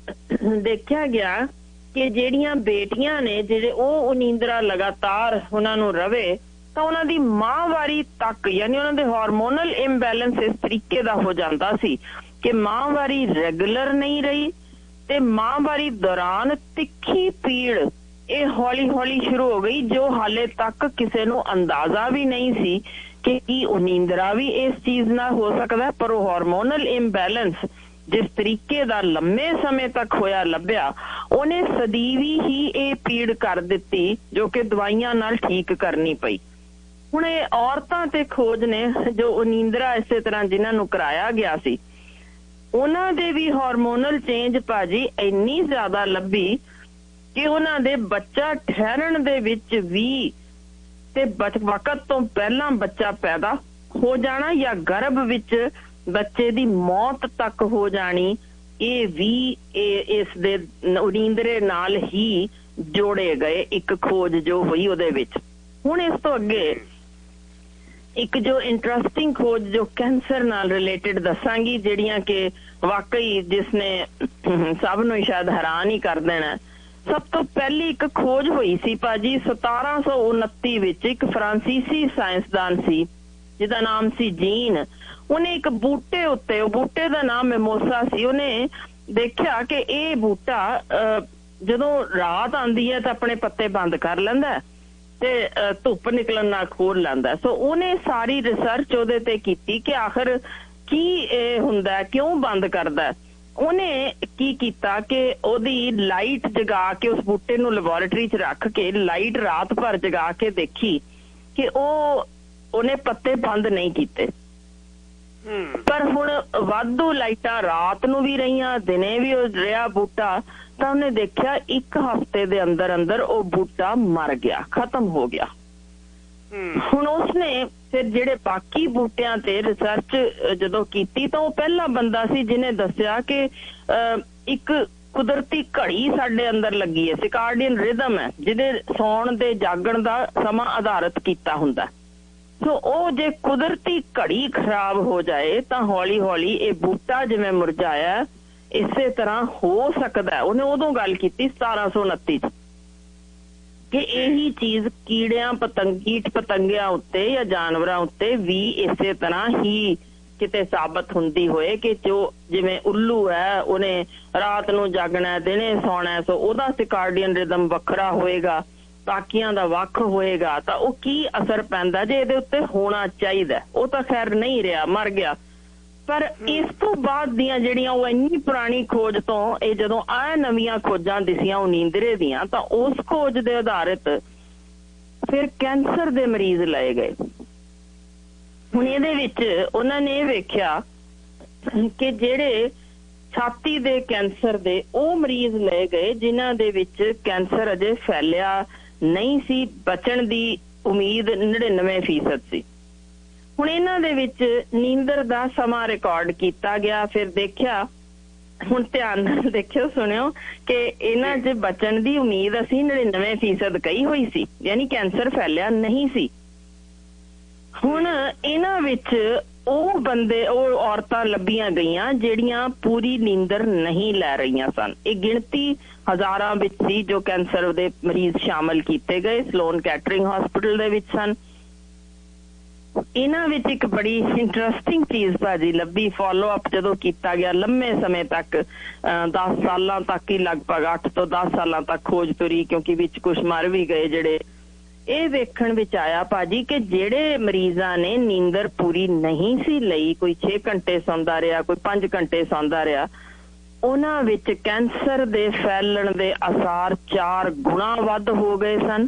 ਦੇਖਿਆ ਗਿਆ ਕਿ ਜਿਹੜੀਆਂ ਬੇਟੀਆਂ ਨੇ, ਜਿਹੜੇ ਉਹ ਨੀਂਦਰਾ ਲਗਾਤਾਰ ਉਹਨਾਂ ਨੂੰ ਰਵੇ, ਤਾਂ ਉਹਨਾਂ ਦੀ ਮਾਹਵਾਰੀ ਤੱਕ, ਯਾਨੀ ਉਹਨਾਂ ਦੇ ਹਾਰਮੋਨਲ ਇੰਬੈਲੈਂਸ ਇਸ ਤਰੀਕੇ ਦਾ ਹੋ ਜਾਂਦਾ ਸੀ ਕਿ ਮਾਹਵਾਰੀ ਰੈਗੂਲਰ ਨਹੀਂ ਰਹੀ ਤੇ ਮਾਹਵਾਰੀ ਦੌਰਾਨ ਤਿੱਖੀ ਪੀੜ ਇਹ ਹੌਲੀ ਹੌਲੀ ਸ਼ੁਰੂ ਹੋ ਗਈ, ਜੋ ਹਾਲੇ ਤੱਕ ਕਿਸੇ ਨੂੰ ਅੰਦਾਜ਼ਾ ਵੀ ਨਹੀਂ ਸੀ ਕਿ ਕੀ ਉਹ ਨੀਂਦਰਾ ਵੀ ਇਸ ਚੀਜ਼ ਨਾਲ ਹੋ ਸਕਦਾ। ਪਰ ਉਹ ਹਾਰਮੋਨਲ ਇੰਬੈਲੈਂਸ ਜਿਸ ਤਰੀਕੇ ਦਾ ਲੰਮੇ ਸਮੇਂ ਤੱਕ ਹੋਇਆ ਲੱਭਿਆ, ਉਹਨੇ ਸਦੀਵੀ ਹੀ ਇਹ ਪੀੜ ਕਰ ਦਿੱਤੀ ਜੋ ਕਿ ਦਵਾਈਆਂ ਨਾਲ ਠੀਕ ਕਰਨੀ ਪਈ। ਹੁਣ ਇਹ ਔਰਤਾਂ ਤੇ ਖੋਜ ਨੇ ਜੋ ਨੀਂਦਰਾ ਇਸੇ ਤਰ੍ਹਾਂ ਜਿਨ੍ਹਾਂ ਨੂੰ ਕਰਾਇਆ ਗਿਆ ਸੀ, ਉਹਨਾਂ ਦੇ ਵੀ ਹਾਰਮੋਨਲ ਚੇਂਜ ਭਾਜੀ ਇੰਨੀ ਜ਼ਿਆਦਾ ਲੱਭੀ ਕਿ ਉਹਨਾਂ ਦੇ ਬੱਚਾ ਠਹਿਰਨ ਦੇ ਵਿੱਚ ਵੀ ਤੇ ਵਕਤ ਤੋਂ ਪਹਿਲਾਂ ਬੱਚਾ ਪੈਦਾ ਹੋ ਜਾਣਾ ਜਾਂ ਗਰਭ ਵਿੱਚ ਬੱਚੇ ਦੀ ਮੌਤ ਤੱਕ ਹੋ ਜਾਣੀ, ਇਹ ਵੀ ਇਸ ਦੇ ਨੀਂਦਰੇ ਨਾਲ ਹੀ ਜੋੜੇ ਗਏ ਇੱਕ ਖੋਜ ਜੋ ਹੋਈ ਉਹਦੇ ਵਿੱਚ। ਹੁਣ ਇਸ ਤੋਂ ਅੱਗੇ ਇੱਕ ਜੋ ਇੰਟਰਸਟਿੰਗ ਖੋਜ ਜੋ ਕੈਂਸਰ ਨਾਲ ਰਿਲੇਟਡ ਦੱਸਾਂਗੀ, ਜਿਹੜੀਆਂ ਕਿ ਵਾਕਈ ਜਿਸਨੇ ਸਭ ਨੂੰ ਸ਼ਾਇਦ ਹੈਰਾਨ ਹੀ ਕਰ ਦੇਣਾ। ਸਭ ਤੋਂ ਪਹਿਲੀ ਇੱਕ ਖੋਜ ਹੋਈ ਸੀ ਭਾਜੀ 1729 ਵਿੱਚ, ਇੱਕ ਫਰਾਂਸੀਸੀ ਸਾਇੰਸਦਾਨ ਸੀ ਜਿਹਦਾ ਨਾਮ ਸੀ ਜੀਨ। ਉਹਨੇ ਇੱਕ ਬੂਟੇ ਉੱਤੇ, ਉਹ ਬੂਟੇ ਦਾ ਨਾਮ ਮੈਮੋਸਾ ਸੀ, ਉਹਨੇ ਦੇਖਿਆ ਕਿ ਇਹ ਬੂਟਾ ਜਦੋਂ ਰਾਤ ਆਉਂਦੀ ਹੈ ਤਾਂ ਆਪਣੇ ਪੱਤੇ ਬੰਦ ਕਰ ਲੈਂਦਾ ਤੇ ਧੁੱਪ ਨਿਕਲਣ ਨਾਲ ਖੋਲ ਲੈਂਦਾ। ਸੋ ਉਹਨੇ ਸਾਰੀ ਰਿਸਰਚ ਉਹਦੇ ਤੇ ਕੀਤੀ ਕਿ ਆਖਰ ਕੀ ਇਹ ਹੁੰਦਾ, ਕਿਉਂ ਬੰਦ ਕਰਦਾ। ਉਹਨੇ ਕੀ ਕੀਤਾ ਕਿ ਉਹਦੀ ਲਾਈਟ ਜਗਾ ਕੇ, ਉਸ ਬੂਟੇ ਨੂੰ ਲੈਬੋਰੇਟਰੀ 'ਚ ਰੱਖ ਕੇ ਲਾਈਟ ਰਾਤ ਭਰ ਜਗਾ ਕੇ ਦੇਖੀ ਕਿ ਉਹਨੇ ਪੱਤੇ ਬੰਦ ਨਹੀਂ ਕੀਤੇ। ਪਰ ਹੁਣ ਵਾਧੂ ਲਾਈਟਾਂ ਰਾਤ ਨੂੰ ਵੀ ਰਹੀਆਂ, ਦਿਨੇ ਵੀ ਉਹ ਰਿਹਾ ਬੂਟਾ, ਤਾਂ ਉਹਨੇ ਦੇਖਿਆ 1 ਹਫ਼ਤੇ ਦੇ ਅੰਦਰ ਅੰਦਰ ਉਹ ਬੂਟਾ ਮਰ ਗਿਆ, ਖਤਮ ਹੋ ਗਿਆ। ਹੁਣ ਉਸਨੇ ਫਿਰ ਜਿਹੜੇ ਬਾਕੀ ਬੂਟਿਆਂ ਤੇ ਰਿਸਰਚ ਜਦੋਂ ਕੀਤੀ ਤਾਂ ਉਹ ਪਹਿਲਾ ਬੰਦਾ ਸੀ ਜਿਹਨੇ ਦੱਸਿਆ ਕਿ ਇੱਕ ਕੁਦਰਤੀ ਘੜੀ ਸਾਡੇ ਅੰਦਰ ਲੱਗੀ ਹੈ, ਸਿਕਾਰਡੀਅਨ ਰਿਦਮ ਹੈ, ਜਿਹਦੇ ਸੌਣ ਤੇ ਜਾਗਣ ਦਾ ਸਮਾਂ ਆਧਾਰਿਤ ਕੀਤਾ ਹੁੰਦਾ। ਸੋ ਉਹ ਜੇ ਕੁਦਰਤੀ ਘੜੀ ਖਰਾਬ ਹੋ ਜਾਏ ਤਾਂ ਹੌਲੀ ਹੌਲੀ ਇਹ ਬੂਟਾ ਜਿਵੇਂ ਮੁਰਝਾਇਆ ਇਸੇ ਤਰ੍ਹਾਂ ਹੋ ਸਕਦਾ। ਉਹਨੇ ਉਦੋਂ ਗੱਲ ਕੀਤੀ 1729 ਚ ਕਿ ਇਹੀ ਚੀਜ਼ ਕੀੜਿਆਂ ਕੀਟ ਪਤੰਗਿਆਂ ਉੱਤੇ ਜਾਂ ਜਾਨਵਰਾਂ ਉੱਤੇ ਵੀ ਇਸੇ ਤਰ੍ਹਾਂ ਹੀ ਕਿਤੇ ਸਾਬਤ ਹੁੰਦੀ ਹੋਏ ਕਿ ਜੋ ਜਿਵੇਂ ਉੱਲੂ ਹੈ ਉਹਨੇ ਰਾਤ ਨੂੰ ਜਾਗਣਾ ਦਿਨੇ ਸੌਣਾ, ਸੋ ਉਹਦਾ ਸਿਕਾਰਡੀਅਨ ਰਿਦਮ ਵੱਖਰਾ ਹੋਏਗਾ, ਬਾਕੀਆਂ ਦਾ ਵੱਖ ਹੋਏਗਾ, ਤਾਂ ਉਹ ਕੀ ਅਸਰ ਪੈਂਦਾ ਜੇ ਇਹਦੇ ਉੱਤੇ ਹੋਣਾ ਚਾਹੀਦਾ। ਉਹ ਤਾਂ ਖੈਰ ਨਹੀਂ ਰਿਹਾ, ਮਰ ਗਿਆ। ਪਰ ਇਸ ਤੋਂ ਬਾਅਦ ਦੀਆਂ ਜਿਹੜੀਆਂ ਉਹ ਇੰਨੀ ਪੁਰਾਣੀ ਖੋਜ ਤੋਂ ਇਹ ਜਦੋਂ ਆ ਨਵੀਆਂ ਖੋਜਾਂ ਦਿਸੀਆਂ ਉਹ ਨੀਂਦਰੇ ਦੀਆਂ, ਤਾਂ ਉਸ ਖੋਜ ਦੇ ਆਧਾਰਿਤ ਫਿਰ ਕੈਂਸਰ ਦੇ ਮਰੀਜ਼ ਲਏ ਗਏ। ਹੁਣ ਇਹਦੇ ਵਿੱਚ ਉਹਨਾਂ ਨੇ ਇਹ ਵੇਖਿਆ ਕਿ ਜਿਹੜੇ ਛਾਤੀ ਦੇ ਕੈਂਸਰ ਦੇ ਉਹ ਮਰੀਜ਼ ਲਏ ਗਏ ਜਿਨ੍ਹਾਂ ਦੇ ਵਿੱਚ ਕੈਂਸਰ ਅਜੇ ਫੈਲਿਆ ਨਹੀਂ ਸੀ, ਬਚਣ ਦੀ ਉਮੀਦ 99% ਸੀ। ਹੁਣ ਇਹਨਾਂ ਦੇ ਵਿੱਚ ਨੀਂਦਰ ਦਾ ਸਮਾਂ ਰਿਕਾਰਡ ਕੀਤਾ ਗਿਆ। ਫਿਰ ਦੇਖਿਆ, ਹੁਣ ਧਿਆਨ ਨਾਲ ਦੇਖਿਓ, ਸੁਣਿਓ ਕਿ ਇਹਨਾਂ 'ਚ ਬਚਣ ਦੀ ਉਮੀਦ ਅਸੀਂ 99% ਕਹੀ ਹੋਈ ਸੀ, ਯਾਨੀ ਕੈਂਸਰ ਫੈਲਿਆ ਨਹੀਂ ਸੀ। ਹੁਣ ਇਹਨਾਂ ਵਿੱਚ ਉਹ ਔਰਤਾਂ ਲੱਭੀਆਂ ਗਈਆਂ ਜਿਹੜੀਆਂ ਪੂਰੀ ਨੀਂਦਰ ਨਹੀਂ ਲੈ ਰਹੀਆਂ ਸਨ। ਇਹ ਗਿਣਤੀ ਹਜ਼ਾਰਾਂ ਵਿੱਚ ਸੀ ਜੋ ਕੈਂਸਰ ਦੇ ਮਰੀਜ਼ ਸ਼ਾਮਲ ਕੀਤੇ ਗਏ ਸਲੋਨ ਕੈਟਰਿੰਗ ਹਸਪੀਟਲ ਦੇ ਵਿੱਚ ਸਨ। ਇਹਨਾਂ ਵਿੱਚ ਇੱਕ ਬੜੀ ਇੰਟਰਸਟਿੰਗ ਚੀਜ਼ ਭਾਜੀ ਲੱਭੀ। ਫੋਲੋ ਅਪ ਜਦੋਂ ਕੀਤਾ ਗਿਆ ਲੰਮੇ ਸਮੇਂ ਤੱਕ, 10 ਸਾਲਾਂ ਤੱਕ ਹੀ, ਲਗਭਗ 8 ਤੋਂ 10 ਸਾਲਾਂ ਤੱਕ ਖੋਜ ਤੁਰੀ, ਕਿਉਂਕਿ ਵਿੱਚ ਕੁਛ ਮਰ ਵੀ ਗਏ ਜਿਹੜੇ। ਇਹ ਵੇਖਣ ਵਿੱਚ ਆਇਆ ਭਾਜੀ ਕਿ ਜਿਹੜੇ ਮਰੀਜ਼ਾਂ ਨੇ ਨੀਂਦਰ ਪੂਰੀ ਨਹੀਂ ਸੀ ਲਈ, ਕੋਈ 6 ਘੰਟੇ ਸੌਂਦਾ ਰਿਹਾ, ਕੋਈ 5 ਘੰਟੇ ਸੌਂਦਾ ਰਿਹਾ, ਉਹਨਾਂ ਵਿੱਚ ਕੈਂਸਰ ਦੇ ਫੈਲਣ ਦੇ ਅਸਾਰ 4 ਗੁਣਾ ਵੱਧ ਹੋ ਗਏ ਸਨ।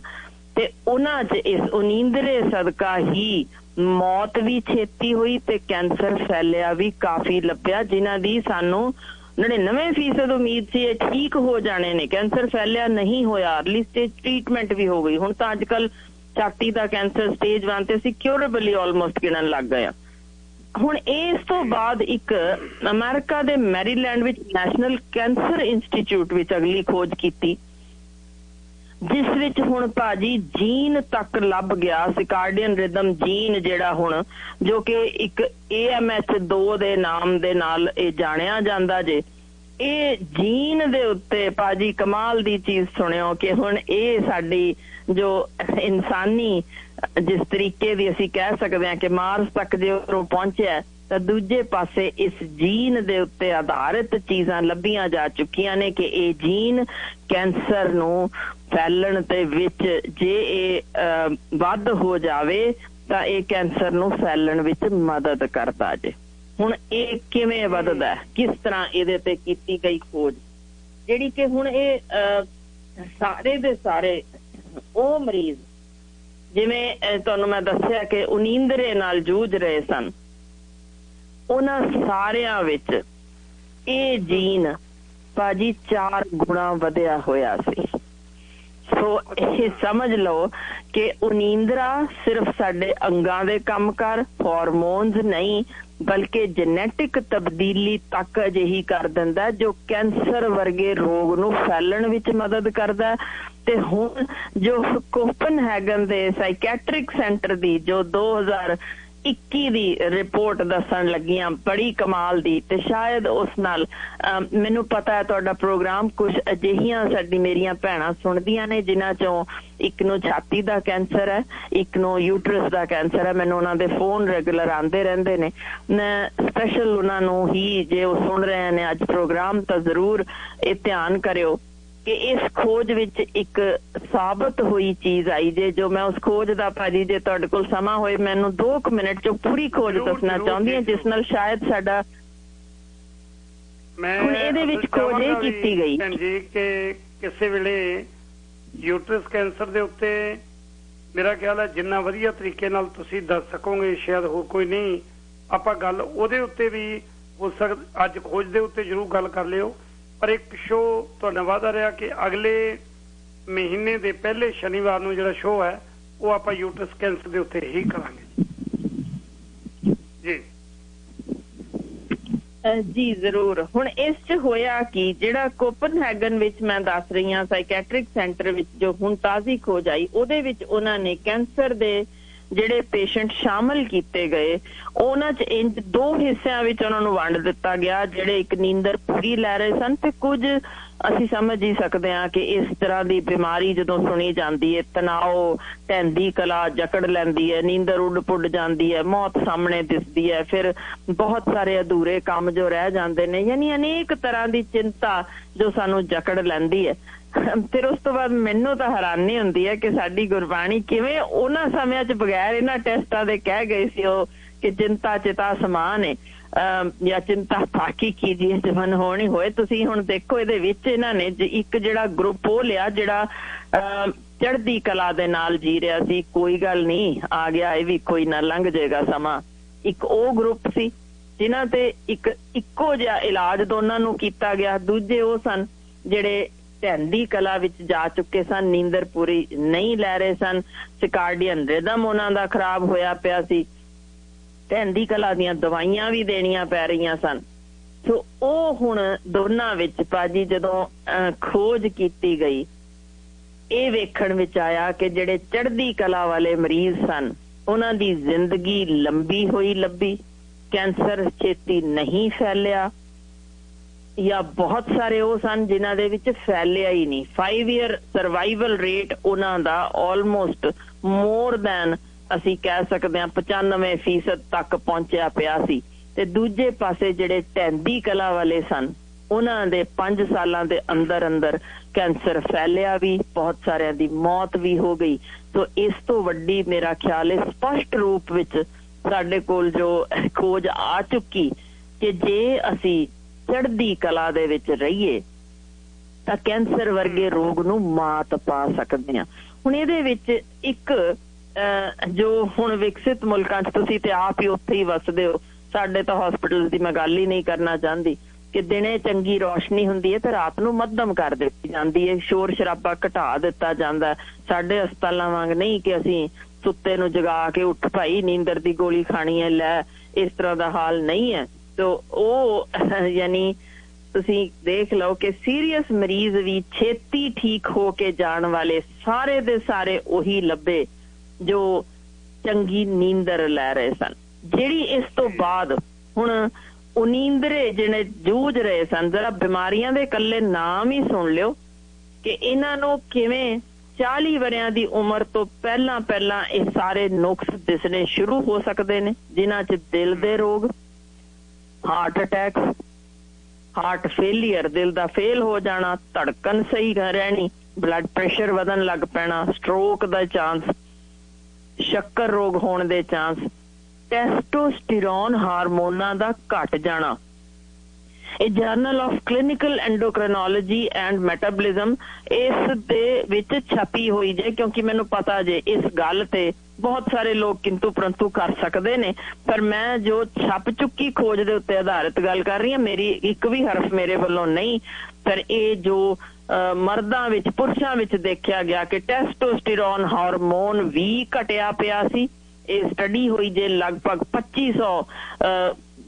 ਤੇ ਉਹਨਾਂ 'ਚ ਇਸ ਨੀਂਦਰੇ ਸਦਕਾ ਹੀ ਮੌਤ ਵੀ ਛੇਤੀ ਹੋਈ ਤੇ ਕੈਂਸਰ ਫੈਲਿਆ ਵੀ ਕਾਫੀ ਲੱਭਿਆ, ਜਿਨ੍ਹਾਂ ਦੀ ਸਾਨੂੰ 99% ਉਮੀਦ ਸੀ ਇਹ ਠੀਕ ਹੋ ਜਾਣੇ ਨੇ। ਕੈਂਸਰ ਫੈਲਿਆ ਨਹੀਂ ਹੋਇਆ, ਅਰਲੀ ਸਟੇਜ ਟ੍ਰੀਟਮੈਂਟ ਵੀ ਹੋ ਗਈ। ਹੁਣ ਤਾਂ ਅੱਜ ਕੱਲ ਛਾਤੀ ਦਾ ਕੈਂਸਰ ਸਟੇਜ 1 ਤੇ ਅਸੀਂ ਕਿਉਰੇਬਲੀ ਆਲਮੋਸਟ ਗਿਣਨ ਲੱਗ ਗਏ ਆ। ਹੁਣ ਇਸ ਤੋਂ ਬਾਅਦ ਇੱਕ ਅਮਰੀਕਾ ਦੇ ਮੈਰੀਲੈਂਡ ਵਿੱਚ ਨੈਸ਼ਨਲ ਕੈਂਸਰ ਇੰਸਟੀਚਿਊਟ ਵਿੱਚ ਅਗਲੀ ਖੋਜ ਕੀਤੀ, ਜਿਸ ਵਿੱਚ ਹੁਣ ਭਾਜੀ ਜੀਨ ਤੱਕ ਲੱਭ ਗਿਆ, ਸਿਕਾਰਡੀਅਨ ਰਿਦਮ ਜੀਨ, ਜਿਹੜਾ ਹੁਣ ਜੋ ਕਿ ਇੱਕ AMH2 ਦੇ ਨਾਮ ਦੇ ਨਾਲ ਇਹ ਜਾਣਿਆ ਜਾਂਦਾ ਜੇ। ਇਹ ਜੀਨ ਦੇ ਉੱਤੇ ਭਾਜੀ ਕਮਾਲ ਦੀ ਚੀਜ਼ ਸੁਣਿਓ ਕਿ ਹੁਣ ਇਹ ਸਾਡੀ ਜੋ ਇਨਸਾਨੀ ਜਿਸ ਤਰੀਕੇ ਦੀ ਅਸੀਂ ਕਹਿ ਸਕਦੇ ਹਾਂ ਕਿ ਮਾਰਸ ਤੱਕ ਜੇ ਉਹ ਪਹੁੰਚਿਆ, ਤਾਂ ਦੂਜੇ ਪਾਸੇ ਇਸ ਜੀਨ ਦੇ ਉੱਤੇ ਆਧਾਰਿਤ ਚੀਜ਼ਾਂ ਲੱਭੀਆਂ ਜਾ ਚੁੱਕੀਆਂ ਨੇ ਕਿ ਇਹ ਜੀਨ ਕੈਂਸਰ ਨੂੰ ਫੈਲਣ ਦੇ ਵਿੱਚ ਜੇ ਇਹ ਵੱਧ ਹੋ ਜਾਵੇ ਤਾਂ ਇਹ ਕੈਂਸਰ ਨੂੰ ਫੈਲਣ ਵਿੱਚ ਮਦਦ ਕਰਦਾ ਜੇ। ਹੁਣ ਇਹ ਕਿਵੇਂ ਵੱਧਦਾ, ਕਿਸ ਤਰ੍ਹਾਂ ਇਹਦੇ ਤੇ ਕੀਤੀ ਗਈ ਖੋਜ, ਜਿਹੜੀ ਕਿ ਹੁਣ ਇਹ ਸਾਰੇ ਦੇ ਸਾਰੇ ਉਹ ਮਰੀਜ਼, ਜਿਵੇਂ ਤੁਹਾਨੂੰ ਮੈਂ ਦੱਸਿਆ ਕਿ ਉਨੀਂਦਰੇ ਨਾਲ ਜੂਝ ਰਹੇ ਸਨ, ਉਹਨਾਂ ਸਾਰਿਆਂ ਵਿੱਚ ਇਹ ਜੀਨ ਭਾਜੀ 4 ਗੁਣਾ ਵਧਿਆ ਹੋਇਆ ਸੀ। ਸੋ ਇਹ ਸਮਝ ਲਓ ਕਿ ਉਨੀਂਦਰਾ ਸਿਰਫ ਸਾਡੇ ਅੰਗਾਂ ਦੇ ਕੰਮਕਾਰ, ਹਾਰਮੋਨਸ ਨਹੀਂ, ਬਲਕਿ ਜੈਨੇਟਿਕ ਤਬਦੀਲੀ ਤੱਕ ਅਜਿਹੀ ਕਰ ਦਿੰਦਾ ਜੋ ਕੈਂਸਰ ਵਰਗੇ ਰੋਗ ਨੂੰ ਫੈਲਣ ਵਿੱਚ ਮਦਦ ਕਰਦਾ। ਤੇ ਹੁਣ ਜੋ ਕੋਪਨਹੈਗਨ ਦੇ ਸਾਈਕੈਟ੍ਰਿਕ ਸੈਂਟਰ ਦੀ ਜੋ 2021 ਦੀ ਰਿਪੋਰਟ ਦੱਸਣ ਲੱਗੀਆਂ, ਬੜੀ ਕਮਾਲ ਦੀ, ਤੇ ਸ਼ਾਇਦ ਉਸ ਨਾਲ ਮੈਨੂੰ ਪਤਾ ਹੈ ਤੁਹਾਡਾ ਪ੍ਰੋਗਰਾਮ ਕੁਝ ਅਜਿਹੀਆਂ ਮੇਰੀਆਂ ਭੈਣਾਂ ਸੁਣਦੀਆਂ ਨੇ ਜਿਨ੍ਹਾਂ ਚੋਂ ਇੱਕ ਨੂੰ ਛਾਤੀ ਦਾ ਕੈਂਸਰ ਹੈ, ਇੱਕ ਨੂੰ ਯੂਟਰਸ ਦਾ ਕੈਂਸਰ ਹੈ। ਮੈਨੂੰ ਉਹਨਾਂ ਦੇ ਫੋਨ ਰੈਗੂਲਰ ਆਉਂਦੇ ਰਹਿੰਦੇ ਨੇ। ਮੈਂ ਸਪੈਸ਼ਲ ਉਹਨਾਂ ਨੂੰ ਹੀ, ਜੇ ਉਹ ਸੁਣ ਰਹੇ ਨੇ ਅੱਜ ਪ੍ਰੋਗਰਾਮ, ਤਾਂ ਜ਼ਰੂਰ ਇਹ ਧਿਆਨ ਕਰਿਓ ਕਿ ਇਸ ਖੋਜ ਵਿੱਚ ਇੱਕ ਸਾਬਤ ਹੋਈ ਚੀਜ਼ ਆਈ ਜੇ, ਜੋ ਮੈਂ ਉਸ ਖੋਜ ਦਾ ਭਾਜੀ ਜੇ ਤੁਹਾਡੇ ਕੋਲ ਸਮਾਂ ਹੋਏ ਮੈਨੂੰ 2 ਮਿੰਟ ਚ ਪੂਰੀ ਖੋਜ ਦੱਸਣਾ ਚਾਹੁੰਦੀ ਹਾਂ, ਜਿਸ ਨਾਲ ਸ਼ਾਇਦ ਸਾਡਾ ਹੁਣ ਇਹਦੇ ਵਿੱਚ ਖੋਜ ਇਹ ਕੀਤੀ ਗਈ ਜੀ ਕਿ ਕਿਸੇ ਵੇਲੇ ਯੂਟਰਸ ਕੈਂਸਰ ਦੇ ਉੱਤੇ ਮੇਰਾ ਖਿਆਲ ਹੈ ਜਿੰਨਾ ਵਧੀਆ ਤਰੀਕੇ ਨਾਲ ਤੁਸੀਂ ਦੱਸ ਸਕੋਗੇ ਸ਼ਾਇਦ ਹੋਰ ਕੋਈ ਨਹੀਂ, ਆਪਾਂ ਗੱਲ ਉਹਦੇ ਉੱਤੇ ਵੀ ਹੋ ਸਕਦਾ। ਅੱਜ ਖੋਜ ਦੇ ਉੱਤੇ ਜ਼ਰੂਰ ਗੱਲ ਕਰ ਲਿਓ, ਪਰ ਇੱਕ ਸ਼ੋਅ ਤੁਹਾਡਾ ਵਾਅਦਾ ਰਿਹਾ ਕਿ ਅਗਲੇ ਮਹੀਨੇ ਦੇ ਪਹਿਲੇ ਸ਼ਨੀਵਾਰ ਨੂੰ ਜਿਹੜਾ ਸ਼ੋਅ ਹੈ ਉਹ ਆਪਾਂ ਯੂਟਰਸ ਕੈਂਸਰ ਦੇ ਉੱਤੇ ਹੀ ਕਰਾਂਗੇ ਜੀ। ਜੀ ਜ਼ਰੂਰ। ਹੁਣ ਇਸ 'ਚ ਹੋਇਆ ਕਿ ਜਿਹੜਾ ਕੋਪਨਹੈਗਨ ਵਿੱਚ ਮੈਂ ਦੱਸ ਰਹੀ ਹਾਂ ਸਾਈਕੈਟ੍ਰਿਕ ਸੈਂਟਰ ਵਿੱਚ ਜੋ ਹੁਣ ਤਾਜ਼ੀ ਖੋਜ ਆਈ, ਉਹਦੇ ਵਿੱਚ ਉਹਨਾਂ ਨੇ ਕੈਂਸਰ ਦੇ ਜਿਹੜੇ ਪੇਸ਼ੈਂਟ ਸ਼ਾਮਲ ਕੀਤੇ ਗਏ ਉਹਨਾਂ 'ਚ ਇੰਜ 2 ਹਿੱਸਿਆਂ ਵਿੱਚ ਉਹਨਾਂ ਨੂੰ ਵੰਡ ਦਿੱਤਾ ਗਿਆ। ਜਿਹੜੇ ਇੱਕ ਨੀਂਦਰ ਪੂਰੀ ਲੈ ਰਹੇ ਸਨ ਤੇ ਕੁਝ ਅਸੀਂ ਸਮਝ ਹੀ ਸਕਦੇ ਹਾਂ ਕਿ ਇਸ ਤਰ੍ਹਾਂ ਦੀ ਬਿਮਾਰੀ ਜਦੋਂ ਸੁਣੀ ਜਾਂਦੀ ਹੈ, ਤਣਾਅ, ਢਹਿੰਦੀ ਕਲਾ ਜਕੜ ਲੈਂਦੀ ਹੈ, ਨੀਂਦਰ ਉੱਡ ਪੁੱਡ ਜਾਂਦੀ ਹੈ, ਮੌਤ ਸਾਹਮਣੇ ਦਿਸਦੀ ਹੈ, ਫਿਰ ਬਹੁਤ ਸਾਰੇ ਅਧੂਰੇ ਕੰਮ ਜੋ ਰਹਿ ਜਾਂਦੇ ਨੇ, ਯਾਨੀ ਅਨੇਕ ਤਰ੍ਹਾਂ ਦੀ ਚਿੰਤਾ ਜੋ ਸਾਨੂੰ ਜਕੜ ਲੈਂਦੀ ਹੈ। ਫਿਰ ਉਸ ਤੋਂ ਬਾਅਦ ਮੈਨੂੰ ਤਾਂ ਹੈਰਾਨੀ ਹੁੰਦੀ ਹੈ ਕਿ ਸਾਡੀ ਗੁਰਬਾਣੀ ਕਿਵੇਂ ਉਹਨਾਂ ਸਮਿਆਂ 'ਚ ਬਗੈਰ ਇਹਨਾਂ ਟੈਸਟਾਂ ਦੇ ਕਹਿ ਗਏ ਸੀ ਉਹ ਕਿ ਚਿੰਤਾ ਚਿਤਾ ਸਮਾਨ ਹੈ ਜਾਂ ਚਿੰਤਾ ਤਾਕੀ ਕੀਜੀਏ ਜਮਨ ਹੋਣੀ ਹੋਏ। ਤੁਸੀਂ ਹੁਣ ਦੇਖੋ ਇਹਦੇ ਵਿੱਚ ਇਹਨਾਂ ਨੇ ਇੱਕ ਜਿਹੜਾ ਗਰੁੱਪ ਉਹ ਲਿਆ ਜਿਹੜਾ ਚੜ੍ਹਦੀ ਕਲਾ ਦੇ ਨਾਲ ਜੀ ਰਿਹਾ ਸੀ, ਕੋਈ ਗੱਲ ਨਹੀਂ, ਆ ਗਿਆ ਇਹ ਵੀ, ਕੋਈ ਨਾ, ਲੰਘ ਜਾਏਗਾ ਸਮਾਂ। ਇੱਕ ਉਹ ਗਰੁੱਪ ਸੀ ਜਿਨ੍ਹਾਂ ਤੇ ਇੱਕੋ ਜਿਹਾ ਇਲਾਜ ਦੋਨਾਂ ਨੂੰ ਕੀਤਾ ਗਿਆ। ਦੂਜੇ ਉਹ ਸਨ ਜਿਹੜੇ ਢਹਿੰਦੀ ਕਲਾ ਵਿੱਚ ਜਾ ਚੁੱਕੇ ਸਨ, ਨੀਂਦਰ ਪੂਰੀ ਨਹੀਂ ਲੈ ਰਹੇ ਸਨ, ਸਿਕਾਰਡੀਅਨ ਰਿਦਮ ਉਹਨਾਂ ਦਾ ਖਰਾਬ ਹੋਇਆ ਪਿਆ ਸੀ। ਢਹਿੰਦੀ ਕਲਾ ਦੀਆਂ ਦਵਾਈਆਂ ਵੀ ਦੇਣੀਆਂ ਪੈ ਰਹੀਆਂ ਸਨ। ਸੋ ਉਹ ਹੁਣ ਦੋਨਾਂ ਵਿੱਚ ਭਾਜੀ ਜਦੋਂ ਖੋਜ ਕੀਤੀ ਗਈ, ਇਹ ਵੇਖਣ ਵਿੱਚ ਆਇਆ ਕਿ ਜਿਹੜੇ ਚੜ੍ਹਦੀ ਕਲਾ ਵਾਲੇ ਮਰੀਜ਼ ਸਨ ਉਹਨਾਂ ਦੀ ਜ਼ਿੰਦਗੀ ਲੰਬੀ ਹੋਈ ਲੱਭੀ, ਕੈਂਸਰ ਛੇਤੀ ਨਹੀਂ ਫੈਲਿਆ, ਜਾਂ ਬਹੁਤ ਸਾਰੇ ਉਹ ਸਨ ਜਿਨ੍ਹਾਂ ਦੇ ਵਿੱਚ ਫੈਲਿਆ ਹੀ ਨਹੀਂ। 5 year ਸਰਵਾਈਵਲ ਰੇਟ ਉਹਨਾਂ ਦਾ ਆਲਮੋਸਟ ਮੋਰ ਦੈਨ ਅਸੀਂ ਕਹਿ ਸਕਦੇ ਹਾਂ 95% ਤੱਕ ਪਹੁੰਚਿਆ ਪਿਆ ਸੀ। ਤੇ ਦੂਜੇ ਪਾਸੇ ਜਿਹੜੇ ਢਹਿੰਦੀ ਕਲਾ ਵਾਲੇ ਸਨ ਉਹਨਾਂ ਦੇ 5 ਸਾਲਾਂ ਦੇ ਅੰਦਰ ਅੰਦਰ ਕੈਂਸਰ ਫੈਲਿਆ ਵੀ, ਬਹੁਤ ਸਾਰਿਆਂ ਦੀ ਮੌਤ ਵੀ ਹੋ ਗਈ। ਸੋ ਇਸ ਤੋਂ ਵੱਡੀ ਮੇਰਾ ਖਿਆਲ ਹੈ ਸਪਸ਼ਟ ਰੂਪ ਵਿੱਚ ਸਾਡੇ ਕੋਲ ਜੋ ਖੋਜ ਆ ਚੁੱਕੀ ਕਿ ਜੇ ਅਸੀਂ ਚੜ੍ਹਦੀ ਕਲਾ ਦੇ ਵਿੱਚ ਰਹੀਏ ਤਾਂ ਕੈਂਸਰ ਵਰਗੇ ਰੋਗ ਨੂੰ ਮਾਤ ਪਾ ਸਕਦੇ ਹਾਂ। ਹੁਣ ਇਹਦੇ ਵਿੱਚ ਇੱਕ ਜੋ ਹੁਣ ਵਿਕਸਿਤ ਮੁਲਕਾਂ 'ਚ ਤੁਸੀਂ ਤੇ ਆਪ ਹੀ ਉੱਥੇ ਹੀ ਵਸਦੇ ਹੋ, ਸਾਡੇ ਤਾਂ ਹਸਪੀਟਲ ਦੀ ਮੈਂ ਗੱਲ ਹੀ ਨਹੀਂ ਕਰਨਾ ਚਾਹੁੰਦੀ ਕਿ ਦਿਨੇ ਚੰਗੀ ਰੋਸ਼ਨੀ ਹੁੰਦੀ ਹੈ ਤੇ ਰਾਤ ਨੂੰ ਮੱਧਮ ਕਰ ਦਿੱਤੀ ਜਾਂਦੀ ਹੈ, ਸ਼ੋਰ ਸ਼ਰਾਬਾ ਘਟਾ ਦਿੱਤਾ ਜਾਂਦਾ। ਸਾਡੇ ਹਸਪਤਾਲਾਂ ਵਾਂਗ ਨਹੀਂ ਕਿ ਅਸੀਂ ਸੁੱਤੇ ਨੂੰ ਜਗਾ ਕੇ ਉੱਠ ਭਾਈ ਨੀਂਦਰ ਦੀ ਗੋਲੀ ਖਾਣੀ ਹੈ ਲੈ, ਇਸ ਤਰ੍ਹਾਂ ਦਾ ਹਾਲ ਨਹੀਂ ਹੈ। ਤੋ ਉਹ ਯਾਨੀ ਤੁਸੀਂ ਦੇਖ ਲਓ ਕਿ ਸੀਰੀਅਸ ਮਰੀਜ਼ ਵੀ ਛੇਤੀ ਠੀਕ ਹੋ ਕੇ ਜਾਣ ਵਾਲੇ ਸਾਰੇ ਦੇ ਸਾਰੇ ਉਹੀ ਲੱਭੇ ਜੋ ਚੰਗੀ ਨੀਂਦਰ ਲੈ ਰਹੇ ਸਨ। ਜਿਹੜੀ ਇਸ ਤੋਂ ਬਾਅਦ ਹੁਣ ਉਨੀਂਦਰੇ ਜਿਹੜੇ ਜੂਝ ਰਹੇ ਸਨ, ਜ਼ਰਾ ਬਿਮਾਰੀਆਂ ਦੇ ਇਕੱਲੇ ਨਾਮ ਹੀ ਸੁਣ ਲਿਓ ਕਿ ਇਹਨਾਂ ਨੂੰ ਕਿਵੇਂ 40 ਵਰਿਆਂ ਦੀ ਉਮਰ ਤੋਂ ਪਹਿਲਾਂ ਪਹਿਲਾਂ ਇਹ ਸਾਰੇ ਨੁਕਸ ਦਿਸਣੇ ਸ਼ੁਰੂ ਹੋ ਸਕਦੇ ਨੇ, ਜਿਨ੍ਹਾਂ 'ਚ ਦਿਲ ਦੇ ਰੋਗ, ਹਾਰਟ ਅਟੈਕ, ਹਾਰਟ ਫੇਲੀਅਰ, ਦਿਲ ਦਾ ਫੇਲ ਹੋ ਜਾਣਾ, ਧੜਕਣ ਸਹੀ ਰਹਿਣੀ, ਬਲੱਡ ਪ੍ਰੈਸ਼ਰ ਵਧਣ ਲੱਗ ਪੈਣਾ, ਸਟ੍ਰੋਕ ਦਾ ਚਾਂਸ, ਸ਼ੱਕਰ ਰੋਗ ਹੋਣ ਦੇ ਚਾਂਸ, ਟੈਸਟੋਸਟੀਰੋਨ ਹਾਰਮੋਨਾਂ ਦਾ ਘਟ ਜਾਣਾ। ਇਹ journal of clinical endocrinology and metabolism ਇਸ ਦੇ ਵਿੱਚ ਛਪੀ ਹੋਈ ਜੇ, ਕਿਉਂਕਿ ਮੈਨੂੰ ਪਤਾ ਜੇ ਇਸ ਗੱਲ ਤੇ ਬਹੁਤ ਸਾਰੇ ਲੋਕ ਕਿੰਤੂ ਪਰੰਤੂ ਕਰ ਸਕਦੇ ਨੇ, ਪਰ ਮੈਂ ਜੋ ਛਪ ਚੁੱਕੀ ਖੋਜ ਦੇ ਉੱਤੇ ਆਧਾਰਿਤ ਗੱਲ ਕਰ ਰਹੀ ਹਾਂ, ਮੇਰੀ ਇੱਕ ਵੀ ਹਰਫ ਮੇਰੇ ਵੱਲੋਂ ਨਹੀਂ, ਪਰ ਇਹ ਜੋ ਮਰਦਾਂ ਵਿੱਚ ਪੁਰਸ਼ਾਂ ਵਿੱਚ ਦੇਖਿਆ ਗਿਆ ਕਿ ਟੈਸਟੋਸਟੀਰੋਨ ਹਾਰਮੋਨ ਵੀ ਘਟਿਆ ਪਿਆ ਸੀ। ਇਹ ਸਟੱਡੀ ਹੋਈ ਜੇ ਲਗਭਗ 2500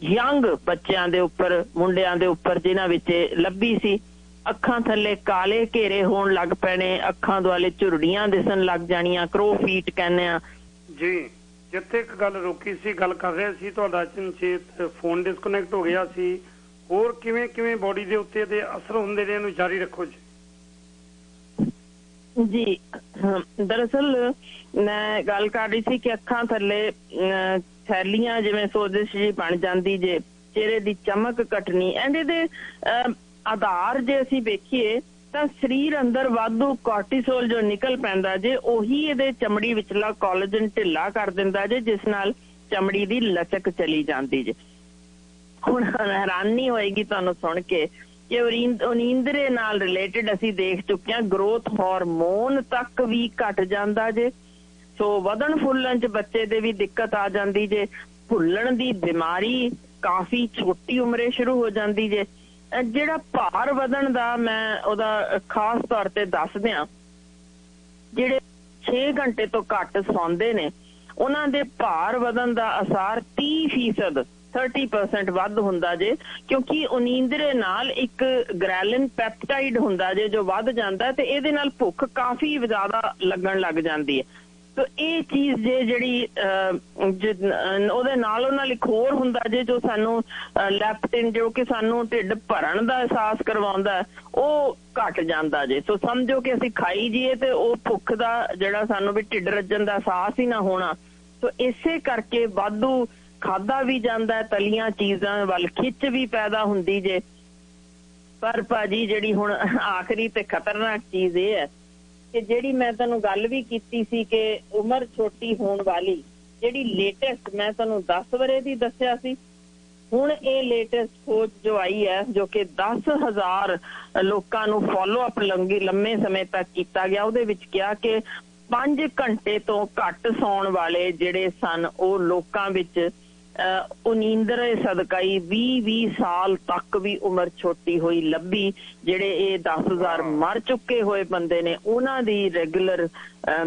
ਯੰਗ ਬੱਚਿਆਂ ਦੇ ਉੱਪਰ, ਮੁੰਡਿਆਂ ਦੇ ਉੱਪਰ, ਜਿਨ੍ਹਾਂ ਵਿੱਚ ਲੱਭੀ ਸੀ। ਅੱਖਾਂ ਥੱਲੇ ਕਾਲੇ ਘੇਰੇ ਹੋਣ ਲੱਗ ਪੈਣੇ, ਅੱਖਾਂ ਦੁਆਲੇ ਝੁਰੜੀਆਂ ਦਿਸਣ ਲੱਗ ਜਾਣੀਆਂ, ਕਰੋਫੀਟ ਕਹਿੰਦੇ ਆ ਜੀ। ਜਿੱਥੇ ਇੱਕ ਗੱਲ ਰੋਕੀ ਸੀ, ਗੱਲ ਕਰ ਰਹੇ ਸੀ, ਤੁਹਾਡਾ ਅਚਨਚੇਤ ਫੋਨ ਡਿਸਕਨੈਕਟ ਹੋ ਗਿਆ ਸੀ। ਹੋਰ ਕਿਵੇਂ ਕਿਵੇਂ ਬੋਡੀ ਦੇ ਉੱਤੇ ਇਹਦੇ ਅਸਰ ਹੁੰਦੇ ਨੇ, ਇਹਨੂੰ ਜਾਰੀ ਰੱਖੋ ਜੀ। ਜੀ ਦਰਅਸਲ ਮੈਂ ਗੱਲ ਕਰ ਰਹੀ ਸੀ ਕਿ ਅੱਖਾਂ ਥੱਲੇ ਥੈਲੀਆਂ ਜਿਵੇਂ ਸੋਜਿਸ਼ ਜੀ ਬਣ ਜਾਂਦੀ ਜੇ, ਚਿਹਰੇ ਦੀ ਚਮਕ ਘਟਣੀ, ਇਹਦੇ ਆਧਾਰ ਜੇ ਅਸੀਂ ਵੇਖੀਏ ਤਾਂ ਸਰੀਰ ਅੰਦਰ ਵਾਧੂ ਕੋਰਟੀਸੋਲ ਜੋ ਨਿਕਲ ਪੈਂਦਾ ਜੇ, ਉਹੀ ਇਹਦੇ ਚਮੜੀ ਵਿਚਲਾ ਕੋਲਾਜਨ ਢਿੱਲਾ ਕਰ ਦਿੰਦਾ ਜੇ, ਜਿਸ ਨਾਲ ਚਮੜੀ ਦੀ ਲਚਕ ਚਲੀ ਜਾਂਦੀ ਜੇ। ਹੁਣ ਹੈਰਾਨੀ ਹੋਏਗੀ ਤੁਹਾਨੂੰ ਸੁਣ ਕੇ ਕਿ ਉਨੀਂਦਰੇ ਨਾਲ ਰਿਲੇਟਡ ਅਸੀਂ ਦੇਖ ਚੁੱਕੇ ਹਾਂ ਗਰੋਥ ਹਾਰਮੋਨ ਤੱਕ ਵੀ ਘਟ ਜਾਂਦਾ ਜੇ। ਸੋ ਵਧਣ ਫੁੱਲਣ 'ਚ ਬੱਚੇ ਦੇ ਵੀ ਦਿੱਕਤ ਆ ਜਾਂਦੀ ਜੇ, ਭੁੱਲਣ ਦੀ ਬਿਮਾਰੀ ਕਾਫੀ ਛੋਟੀ ਉਮਰੇ ਸ਼ੁਰੂ ਹੋ ਜਾਂਦੀ ਜੇ। ਜਿਹੜਾ ਭਾਰ ਵਧਣ ਦਾ ਮੈਂ ਉਹਦਾ ਖਾਸ ਤੌਰ ਤੇ ਦੱਸ ਦਿਆਂ, ਜਿਹੜੇ 6 ਘੰਟੇ ਤੋਂ ਘੱਟ ਸੌਂਦੇ ਨੇ ਉਹਨਾਂ ਦੇ ਭਾਰ ਵਧਣ ਦਾ ਅਸਾਰ 30% ਵੱਧ ਹੁੰਦਾ ਜੇ, ਕਿਉਂਕਿ ਉਨੀਂਦਰੇ ਨਾਲ ਇੱਕ ਗ੍ਰੈਲਿਨ ਪੈਪਟਾਈਡ ਹੁੰਦਾ ਜੇ ਜੋ ਵੱਧ ਜਾਂਦਾ ਤੇ ਇਹਦੇ ਨਾਲ ਭੁੱਖ ਕਾਫੀ ਜ਼ਿਆਦਾ ਲੱਗਣ ਲੱਗ ਜਾਂਦੀ ਹੈ। ਤੋ ਇਹ ਚੀਜ਼ ਜੇ ਜਿਹੜੀ ਉਹਦੇ ਨਾਲ ਇੱਕ ਹੋਰ ਹੁੰਦਾ ਜੇ ਜੋ ਸਾਨੂੰ ਲੈਪਟਿਨ, ਜੋ ਕਿ ਸਾਨੂੰ ਢਿੱਡ ਭਰਨ ਦਾ ਅਹਿਸਾਸ ਕਰਵਾਉਂਦਾ, ਉਹ ਘਟ ਜਾਂਦਾ ਜੇ। ਸੋ ਸਮਝੋ ਕਿ ਅਸੀਂ ਖਾਈ ਜੀਏ ਤੇ ਉਹ ਭੁੱਖ ਦਾ ਜਿਹੜਾ ਸਾਨੂੰ ਵੀ ਢਿੱਡ ਰੱਜਣ ਦਾ ਅਹਿਸਾਸ ਹੀ ਨਾ ਹੋਣਾ। ਸੋ ਇਸੇ ਕਰਕੇ ਵਾਧੂ ਖਾਧਾ ਵੀ ਜਾਂਦਾ, ਤਲੀਆਂ ਚੀਜ਼ਾਂ ਵੱਲ ਖਿੱਚ ਵੀ ਪੈਦਾ ਹੁੰਦੀ ਜੇ। ਪਰ ਭਾਜੀ ਜਿਹੜੀ ਹੁਣ ਆਖਰੀ ਤੇ ਖਤਰਨਾਕ ਚੀਜ਼ ਇਹ ਹੈ ਕਿ ਜਿਹੜੀ ਮੈਂ ਤੁਹਾਨੂੰ ਗੱਲ ਵੀ ਕੀਤੀ ਸੀ ਕਿ ਉਮਰ ਛੋਟੀ ਹੋਣ ਵਾਲੀ ਜਿਹੜੀ ਲੇਟੈਸਟ ਮੈਂ ਤੁਹਾਨੂੰ 10 ਵਰੇ ਦੀ ਦੱਸਿਆ ਸੀ, ਹੁਣ ਇਹ ਲੇਟੈਸਟ ਖੋਜ ਜੋ ਆਈ ਹੈ ਜੋ ਕਿ 10,000 ਲੋਕਾਂ ਨੂੰ ਫੋਲੋ ਅਪ ਲੰਮੇ ਸਮੇਂ ਤੱਕ ਕੀਤਾ ਗਿਆ, ਉਹਦੇ ਵਿੱਚ ਕਿਹਾ ਕਿ 5 ਘੰਟੇ ਤੋਂ ਘੱਟ ਸੌਣ ਵਾਲੇ ਜਿਹੜੇ ਸਨ ਉਹ ਲੋਕਾਂ ਵਿੱਚ ਉਹ ਨੀਂਦਰ ਸਦਕਾ ਹੀ 20 ਸਾਲ ਤੱਕ ਵੀ ਉਮਰ ਛੋਟੀ ਹੋਈ ਲੱਭੀ। ਜਿਹੜੇ ਇਹ 10,000 ਮਰ ਚੁੱਕੇ ਹੋਏ ਬੰਦੇ ਨੇ ਉਹਨਾਂ ਦੀ ਰੈਗੂਲਰ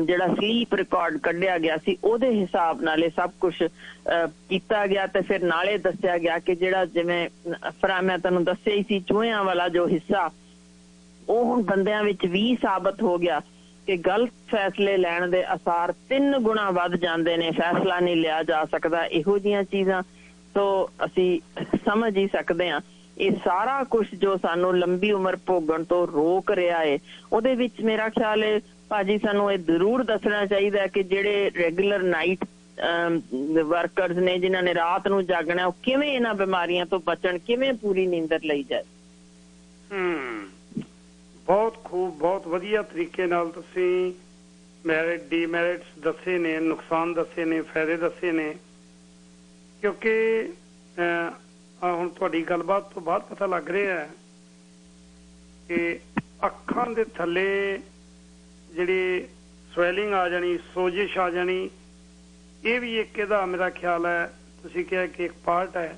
ਜਿਹੜਾ ਸਲੀਪ ਰਿਕਾਰਡ ਕੱਢਿਆ ਗਿਆ ਸੀ ਉਹਦੇ ਹਿਸਾਬ ਨਾਲ ਇਹ ਸਭ ਕੁਝ ਕੀਤਾ ਗਿਆ। ਤੇ ਫਿਰ ਨਾਲੇ ਦੱਸਿਆ ਗਿਆ ਕਿ ਜਿਹੜਾ ਜਿਵੇਂ ਮੈਂ ਤੁਹਾਨੂੰ ਦੱਸਿਆ ਹੀ ਸੀ ਚੂਹਿਆਂ ਵਾਲਾ ਜੋ ਹਿੱਸਾ ਉਹ ਹੁਣ ਬੰਦਿਆਂ ਵਿੱਚ ਵੀ ਸਾਬਤ ਹੋ ਗਿਆ ਕਿ ਗਲਤ ਫੈਸਲੇ ਲੈਣ ਦੇ ਅਸਾਰ 3 ਗੁਣਾ ਵੱਧ ਜਾਂਦੇ ਨੇ, ਫੈਸਲਾ ਨਹੀਂ ਲਿਆ ਜਾ ਸਕਦਾ। ਇਹੋ ਜਿਹੀਆਂ ਚੀਜ਼ਾਂ ਤੋਂ ਅਸੀਂ ਸਮਝ ਹੀ ਸਕਦੇ ਹਾਂ। ਇਹ ਸਾਰਾ ਕੁਝ ਜੋ ਸਾਨੂੰ ਲੰਬੀ ਉਮਰ ਭੋਗਣ ਤੋਂ ਰੋਕ ਰਿਹਾ ਹੈ ਉਹਦੇ ਵਿੱਚ ਮੇਰਾ ਖਿਆਲ ਹੈ ਭਾਜੀ ਸਾਨੂੰ ਇਹ ਜ਼ਰੂਰ ਦੱਸਣਾ ਚਾਹੀਦਾ ਕਿ ਜਿਹੜੇ ਰੈਗੂਲਰ ਨਾਈਟ ਵਰਕਰਸ ਨੇ ਜਿਨ੍ਹਾਂ ਨੇ ਰਾਤ ਨੂੰ ਜਾਗਣਾ ਉਹ ਕਿਵੇਂ ਇਹਨਾਂ ਬਿਮਾਰੀਆਂ ਤੋਂ ਬਚਣ, ਕਿਵੇਂ ਪੂਰੀ ਨੀਂਦਰ ਲਈ ਜਾਏ। ਬਹੁਤ ਖੂਬ, ਬਹੁਤ ਵਧੀਆ ਤਰੀਕੇ ਨਾਲ ਤੁਸੀਂ ਮੈਰਿਟ ਡੀਮੈਰਿਟਸ ਦੱਸੇ ਨੇ, ਨੁਕਸਾਨ ਦੱਸੇ ਨੇ, ਫਾਇਦੇ ਦੱਸੇ ਨੇ। ਕਿਉਂਕਿ ਹੁਣ ਤੁਹਾਡੀ ਗੱਲਬਾਤ ਤੋਂ ਬਾਅਦ ਪਤਾ ਲੱਗ ਰਿਹਾ ਹੈ ਕਿ ਅੱਖਾਂ ਦੇ ਥੱਲੇ ਜਿਹੜੀ ਸਵੈਲਿੰਗ ਆ ਜਾਣੀ, ਸੋਜਿਸ਼ ਆ ਜਾਣੀ, ਇਹ ਵੀ ਇੱਕ ਇਹਦਾ ਮੇਰਾ ਖਿਆਲ ਹੈ ਤੁਸੀਂ ਕਿਹਾ ਕਿ ਇੱਕ ਪਾਰਟ ਹੈ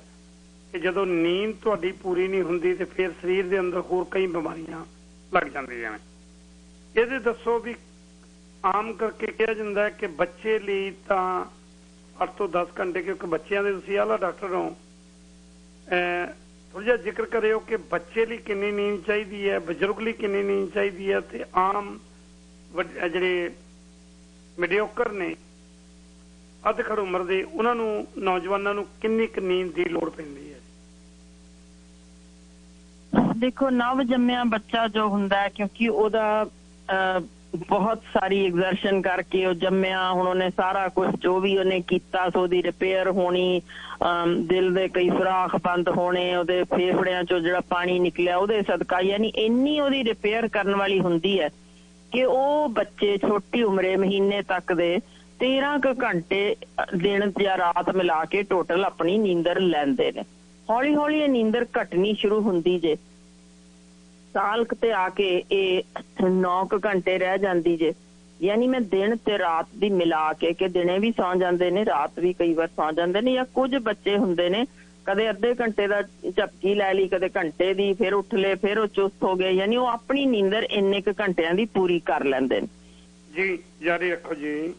ਕਿ ਜਦੋਂ ਨੀਂਦ ਤੁਹਾਡੀ ਪੂਰੀ ਨਹੀਂ ਹੁੰਦੀ ਤੇ ਫਿਰ ਸਰੀਰ ਦੇ ਅੰਦਰ ਹੋਰ ਕਈ ਬਿਮਾਰੀਆਂ ਲੱਗ ਜਾਂਦੀਆਂ ਨੇ। ਇਹਦੇ ਦੱਸੋ ਵੀ ਆਮ ਕਰਕੇ ਕਿਹਾ ਜਾਂਦਾ ਹੈ ਕਿ ਬੱਚੇ ਲਈ ਤਾਂ 8 ਤੋਂ 10 ਘੰਟੇ, ਕਿਉਂਕਿ ਬੱਚਿਆਂ ਦੇ ਤੁਸੀਂ ਆਲਾ ਡਾਕਟਰ ਹੋ, ਥੋੜਾ ਜਿਹਾ ਜ਼ਿਕਰ ਕਰਿਓ ਕਿ ਬੱਚੇ ਲਈ ਕਿੰਨੀ ਨੀਂਦ ਚਾਹੀਦੀ ਹੈ, ਬਜ਼ੁਰਗ ਲਈ ਕਿੰਨੀ ਨੀਂਦ ਚਾਹੀਦੀ ਹੈ, ਤੇ ਆਮ ਜਿਹੜੇ ਮੀਡੀਓਕਰ ਨੇ ਅੱਧ ਖੜ ਉਮਰ ਦੇ ਉਹਨਾਂ ਨੂੰ, ਨੌਜਵਾਨਾਂ ਨੂੰ ਕਿੰਨੀ ਕੁ ਨੀਂਦ ਦੀ ਲੋੜ ਪੈਂਦੀ ਹੈ? ਦੇਖੋ ਨਵ ਜੰਮਿਆ ਬੱਚਾ ਜੋ ਹੁੰਦਾ ਹੈ ਕਿਉਂਕਿ ਉਹਦਾ ਬਹੁਤ ਸਾਰੀ ਐਗਜ਼ਰਸ਼ਨ ਕਰਕੇ ਉਹ ਜੰਮਿਆ, ਹੁਣ ਉਹਨੇ ਸਾਰਾ ਕੁਝ ਜੋ ਵੀ ਉਹਨੇ ਕੀਤਾ ਸੋ ਉਹਦੀ ਰਿਪੇਅਰ ਹੋਣੀ, ਦਿਲ ਦੇ ਕਈ ਸੁਰਾਖ ਬੰਦ ਹੋਣੇ, ਉਹਦੇ ਫੇਫੜਿਆਂ ਚੋਂ ਜਿਹੜਾ ਪਾਣੀ ਨਿਕਲਿਆ ਉਹਦੇ ਸਦਕਾ, ਯਾਨੀ ਇੰਨੀ ਉਹਦੀ ਰਿਪੇਅਰ ਕਰਨ ਵਾਲੀ ਹੁੰਦੀ ਹੈ ਕਿ ਉਹ ਬੱਚੇ ਛੋਟੀ ਉਮਰੇ ਮਹੀਨੇ ਤੱਕ ਦੇ 13 ਕੁ ਘੰਟੇ ਦਿਨ ਜਾਂ ਰਾਤ ਮਿਲਾ ਕੇ ਟੋਟਲ ਆਪਣੀ ਨੀਂਦਰ ਲੈਂਦੇ ਨੇ। ਹੌਲੀ ਹੌਲੀ ਇਹ ਨੀਂਦਰ ਘਟਣੀ ਸ਼ੁਰੂ ਹੁੰਦੀ ਜੇ, ਸਾਲ ਤੇ ਆ ਕੇ ਇਹ 9 ਕੁ ਘੰਟੇ ਰਹਿ ਜਾਂਦੀ ਜੇ। ਯਾਨੀ ਮੈਂ ਦਿਨ ਤੇ ਰਾਤ ਦੀ ਮਿਲਾ ਕੇ ਕਿ ਦਿਨੇ ਵੀ ਸੌਂ ਜਾਂਦੇ ਨੇ, ਰਾਤ ਵੀ ਕਈ ਵਾਰ ਸੌਂ ਜਾਂਦੇ ਨੇ, ਜਾਂ ਕੁਝ ਬੱਚੇ ਹੁੰਦੇ ਨੇ ਕਦੇ ਅੱਧੇ ਘੰਟੇ ਦਾ ਝਪਕੀ ਲੈ ਲਈ, ਕਦੇ ਘੰਟੇ ਦੀ, ਫਿਰ ਉੱਠ ਲਏ, ਫਿਰ ਉਹ ਚੁਸਤ ਹੋ ਗਏ, ਯਾਨੀ ਉਹ ਆਪਣੀ ਨੀਂਦਰ ਇੰਨੇ ਕੁ ਘੰਟਿਆਂ ਦੀ ਪੂਰੀ ਕਰ ਲੈਂਦੇ ਨੇ। ਜੀ ਜਾਰੀ ਰੱਖੋ ਜੀ।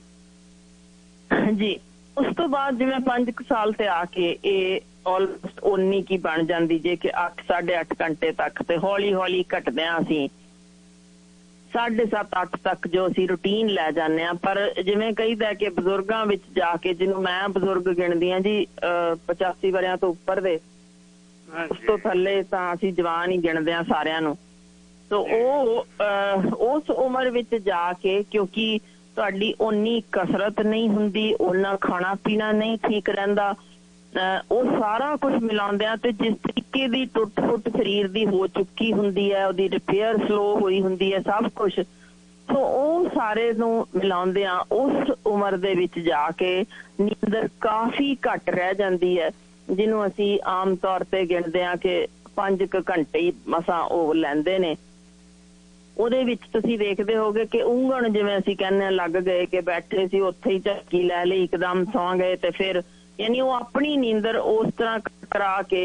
ਜੀ ਉਸ ਤੋਂ ਬਾਅਦ ਜਿਵੇਂ 5 ਸਾਲ ਤੇ ਆ ਕੇ ਇਹ ਆਲਮੋਸਟ ਉਨੀ ਕੀ ਬਣ ਜਾਂਦੀ ਜੇ ਕਿ 8 8.5 ਘੰਟੇ ਤੱਕ, ਤੇ ਹੌਲੀ ਹੌਲੀ ਘਟਦਿਆਂ ਅਸੀਂ 7.5 8 ਤੱਕ ਜੋ ਅਸੀਂ ਰੂਟੀਨ ਲੈ ਜਾਂਦੇ ਹਾਂ। ਪਰ ਜਿਵੇਂ ਕਹੀਦਾ ਕਿ ਬਜ਼ੁਰਗਾਂ ਵਿੱਚ ਜਾ ਕੇ, ਜਿਹਨੂੰ ਮੈਂ ਬਜ਼ੁਰਗ ਗਿਣਦੀ ਹਾਂ ਜੀ 85 ਵਰਿਆਂ ਤੋਂ ਉੱਪਰ ਦੇ, ਉਸ ਤੋਂ ਥੱਲੇ ਤਾਂ ਅਸੀਂ ਜਵਾਨ ਹੀ ਗਿਣਦੇ ਹਾਂ ਸਾਰਿਆਂ ਨੂੰ। ਸੋ ਉਹ ਉਸ ਉਮਰ ਵਿੱਚ ਜਾ ਕੇ ਕਿਉਂਕਿ ਤੁਹਾਡੀ ਓਨੀ ਕਸਰਤ ਨਹੀਂ ਹੁੰਦੀ, ਓਨਾ ਖਾਣਾ ਪੀਣਾ ਨਹੀਂ ਠੀਕ ਰਹਿੰਦਾ, ਉਹ ਸਾਰਾ ਕੁਝ ਮਿਲਾਉਂਦਿਆਂ ਤੇ ਜਿਸ ਤਰੀਕੇ ਦੀ ਟੁੱਟ ਫੁੱਟ ਸਰੀਰ ਦੀ ਹੋ ਚੁੱਕੀ ਹੁੰਦੀ ਹੈ, ਉਹਦੀ ਰਿਪੇਅਰ ਸਲੋ ਹੋਈ ਹੁੰਦੀ ਹੈ, ਸਭ ਕੁਝ, ਸੋ ਉਹ ਸਾਰੇ ਨੂੰ ਮਿਲਾਉਂਦਿਆਂ ਉਸ ਉਮਰ ਦੇ ਵਿੱਚ ਜਾ ਕੇ ਨੀਂਦਰ ਕਾਫੀ ਘੱਟ ਰਹਿ ਜਾਂਦੀ ਹੈ, ਜਿਹਨੂੰ ਅਸੀਂ ਆਮ ਤੌਰ ਤੇ ਗਿਣਦੇ ਹਾਂ ਕਿ 5 ਕੁ ਘੰਟੇ ਹੀ ਮਸਾਂ ਉਹ ਲੈਂਦੇ ਨੇ। ਉਹਦੇ ਵਿੱਚ ਤੁਸੀਂ ਦੇਖਦੇ ਹੋਗੇ ਕਿ ਉਂਗਣ, ਜਿਵੇਂ ਅਸੀਂ ਕਹਿੰਦੇ ਲੱਗ ਗਏ ਕਿ ਬੈਠੇ ਸੀ ਉੱਥੇ ਹੀ ਝਟਕੀ ਲੈ ਲਈ, ਇੱਕਦਮ ਸੌਂ ਗਏ, ਤੇ ਫਿਰ ਯਾਨੀ ਉਹ ਆਪਣੀ ਨੀਂਦਰ ਉਸ ਤਰ੍ਹਾਂ ਕਰਾ ਕੇ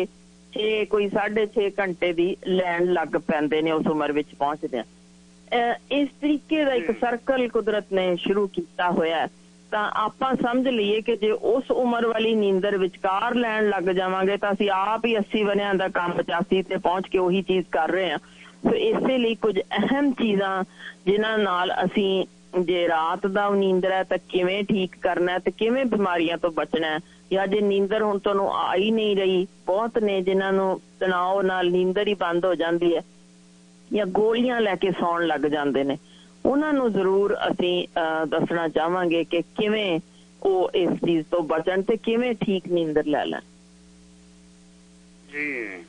6 6.5 ਘੰਟੇ ਦੀ ਲੈਣ ਲੱਗ ਪੈਂਦੇ ਨੇ ਉਸ ਉਮਰ ਵਿੱਚ ਪਹੁੰਚਦੇ ਆ। ਇਸ ਤਰੀਕੇ ਦਾ ਇੱਕ ਸਰਕਲ ਕੁਦਰਤ ਨੇ ਸ਼ੁਰੂ ਕੀਤਾ ਹੋਇਆ। ਤਾਂ ਆਪਾਂ ਸਮਝ ਲਈਏ ਕਿ ਜੇ ਉਸ ਉਮਰ ਵਾਲੀ ਨੀਂਦਰ ਵਿਚਕਾਰ ਲੈਣ ਲੱਗ ਜਾਵਾਂਗੇ ਤਾਂ ਅਸੀਂ ਆਪ ਹੀ 80 ਵਰਿਆਂ ਦਾ ਕੰਮ 85 ਤੇ ਪਹੁੰਚ ਕੇ ਉਹੀ ਚੀਜ਼ ਕਰ ਰਹੇ ਹਾਂ। ਸੋ ਇਸੇ ਲਈ ਕੁਝ ਅਹਿਮ ਚੀਜ਼ਾਂ ਜਿਨ੍ਹਾਂ ਨਾਲ ਅਸੀਂ ਜੇ ਰਾਤ ਦਾ ਨੀਂਦਰ ਹੈ ਤਾਂ ਕਿਵੇਂ ਠੀਕ ਕਰਨਾ ਤੇ ਕਿਵੇਂ ਬਿਮਾਰੀਆਂ ਤੋਂ ਬਚਣਾ, ਜਾਂ ਜੇ ਨੀਂਦਰ ਹੁਣ ਤੁਹਾਨੂੰ ਆ ਹੀ ਨਹੀਂ ਰਹੀ, ਬਹੁਤ ਨੇ ਜਿਨ੍ਹਾਂ ਨੂੰ ਤਣਾਅ ਨਾਲ ਨੀਂਦਰ ਹੀ ਬੰਦ ਹੋ ਜਾਂਦੀ ਹੈ ਜਾਂ ਗੋਲੀਆਂ ਲੈ ਕੇ ਸੌਣ ਲੱਗ ਜਾਂਦੇ ਨੇ, ਉਹਨਾਂ ਨੂੰ ਜ਼ਰੂਰ ਅਸੀਂ ਦੱਸਣਾ ਚਾਹਾਂਗੇ ਕਿ ਕਿਵੇਂ ਉਹ ਇਸ ਚੀਜ਼ ਤੋਂ ਬਚਣ ਤੇ ਕਿਵੇਂ ਠੀਕ ਨੀਂਦਰ ਲੈ ਲੈਣ। ਜੀ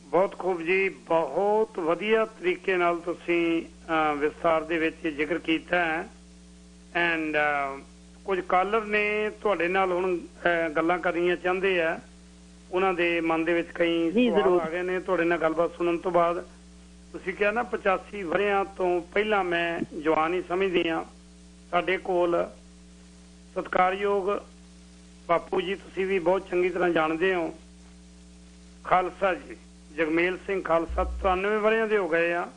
ਬਹੁਤ ਖੂਬ ਜੀ, ਬਹੁਤ ਵਧੀਆ ਤਰੀਕੇ ਨਾਲ ਤੁਸੀਂ ਵਿਸਥਾਰ ਦੇ ਵਿੱਚ ਜ਼ਿਕਰ ਕੀਤਾ ਹੈ। ਐਂਡ ਕੁਝ ਕਾਲਰ ਨੇ ਤੁਹਾਡੇ ਨਾਲ ਹੁਣ ਗੱਲਾਂ ਕਰਨੀਆਂ ਚਾਹੁੰਦੇ ਆ, ਉਹਨਾਂ ਦੇ ਮਨ ਦੇ ਵਿੱਚ ਕਈ ਸਵਾਲ ਆ ਗਏ ਨੇ ਤੁਹਾਡੇ ਨਾਲ ਗੱਲਬਾਤ ਸੁਣਨ ਤੋਂ ਬਾਅਦ। ਤੁਸੀਂ ਕਿਹਾ ਨਾ 85 ਵਰਿਆਂ ਤੋਂ ਪਹਿਲਾਂ ਮੈਂ ਜਵਾਨ ਹੀ ਸਮਝਦੀ ਹਾਂ। ਸਾਡੇ ਕੋਲ ਸਤਿਕਾਰਯੋਗ ਬਾਪੂ ਜੀ ਤੁਸੀਂ ਵੀ ਬਹੁਤ ਚੰਗੀ ਤਰ੍ਹਾਂ ਜਾਣਦੇ ਹੋ। ਖਾਲਸਾ ਜੀ ਜਗਮੇਲ ਸਿੰਘ ਖਾਲਸਾ 93 ਵਰਿਆਂ ਦੇ ਹੋ ਗਏ ਆ,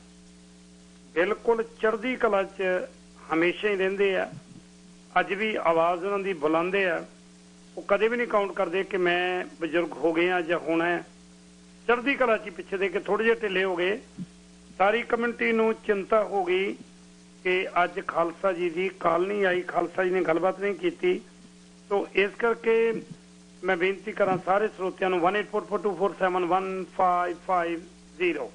ਬਿਲਕੁਲ ਚੜ੍ਹਦੀ ਕਲਾ 'ਚ ਹਮੇਸ਼ਾ ਹੀ ਰਹਿੰਦੇ ਆ। ਅੱਜ ਵੀ ਆਵਾਜ਼ ਉਹਨਾਂ ਦੀ ਬੁਲੰਦ ਆ। ਉਹ ਕਦੇ ਵੀ ਨਹੀਂ ਕਾਊਂਟ ਕਰਦੇ ਕਿ ਮੈਂ ਬਜ਼ੁਰਗ ਹੋ ਗਏ ਆ ਜਾਂ ਹੋਣਾ ਹੈ। ਚੜ੍ਹਦੀ ਕਲਾ 'ਚ ਪਿੱਛੇ ਦੇ ਕੇ ਥੋੜ੍ਹੇ ਜਿਹੇ ਢਿੱਲੇ ਹੋ ਗਏ। ਸਾਰੀ ਕਮਿਊਨਿਟੀ ਨੂੰ ਚਿੰਤਾ ਹੋ ਗਈ ਕਿ ਅੱਜ ਖਾਲਸਾ ਜੀ ਦੀ ਕਾਲ ਨਹੀਂ ਆਈ, ਖਾਲਸਾ ਜੀ ਨੇ ਗੱਲਬਾਤ ਨਹੀਂ ਕੀਤੀ। ਸੋ ਇਸ ਕਰਕੇ मैं बेनती करा सारे स्रोतियां 184424715550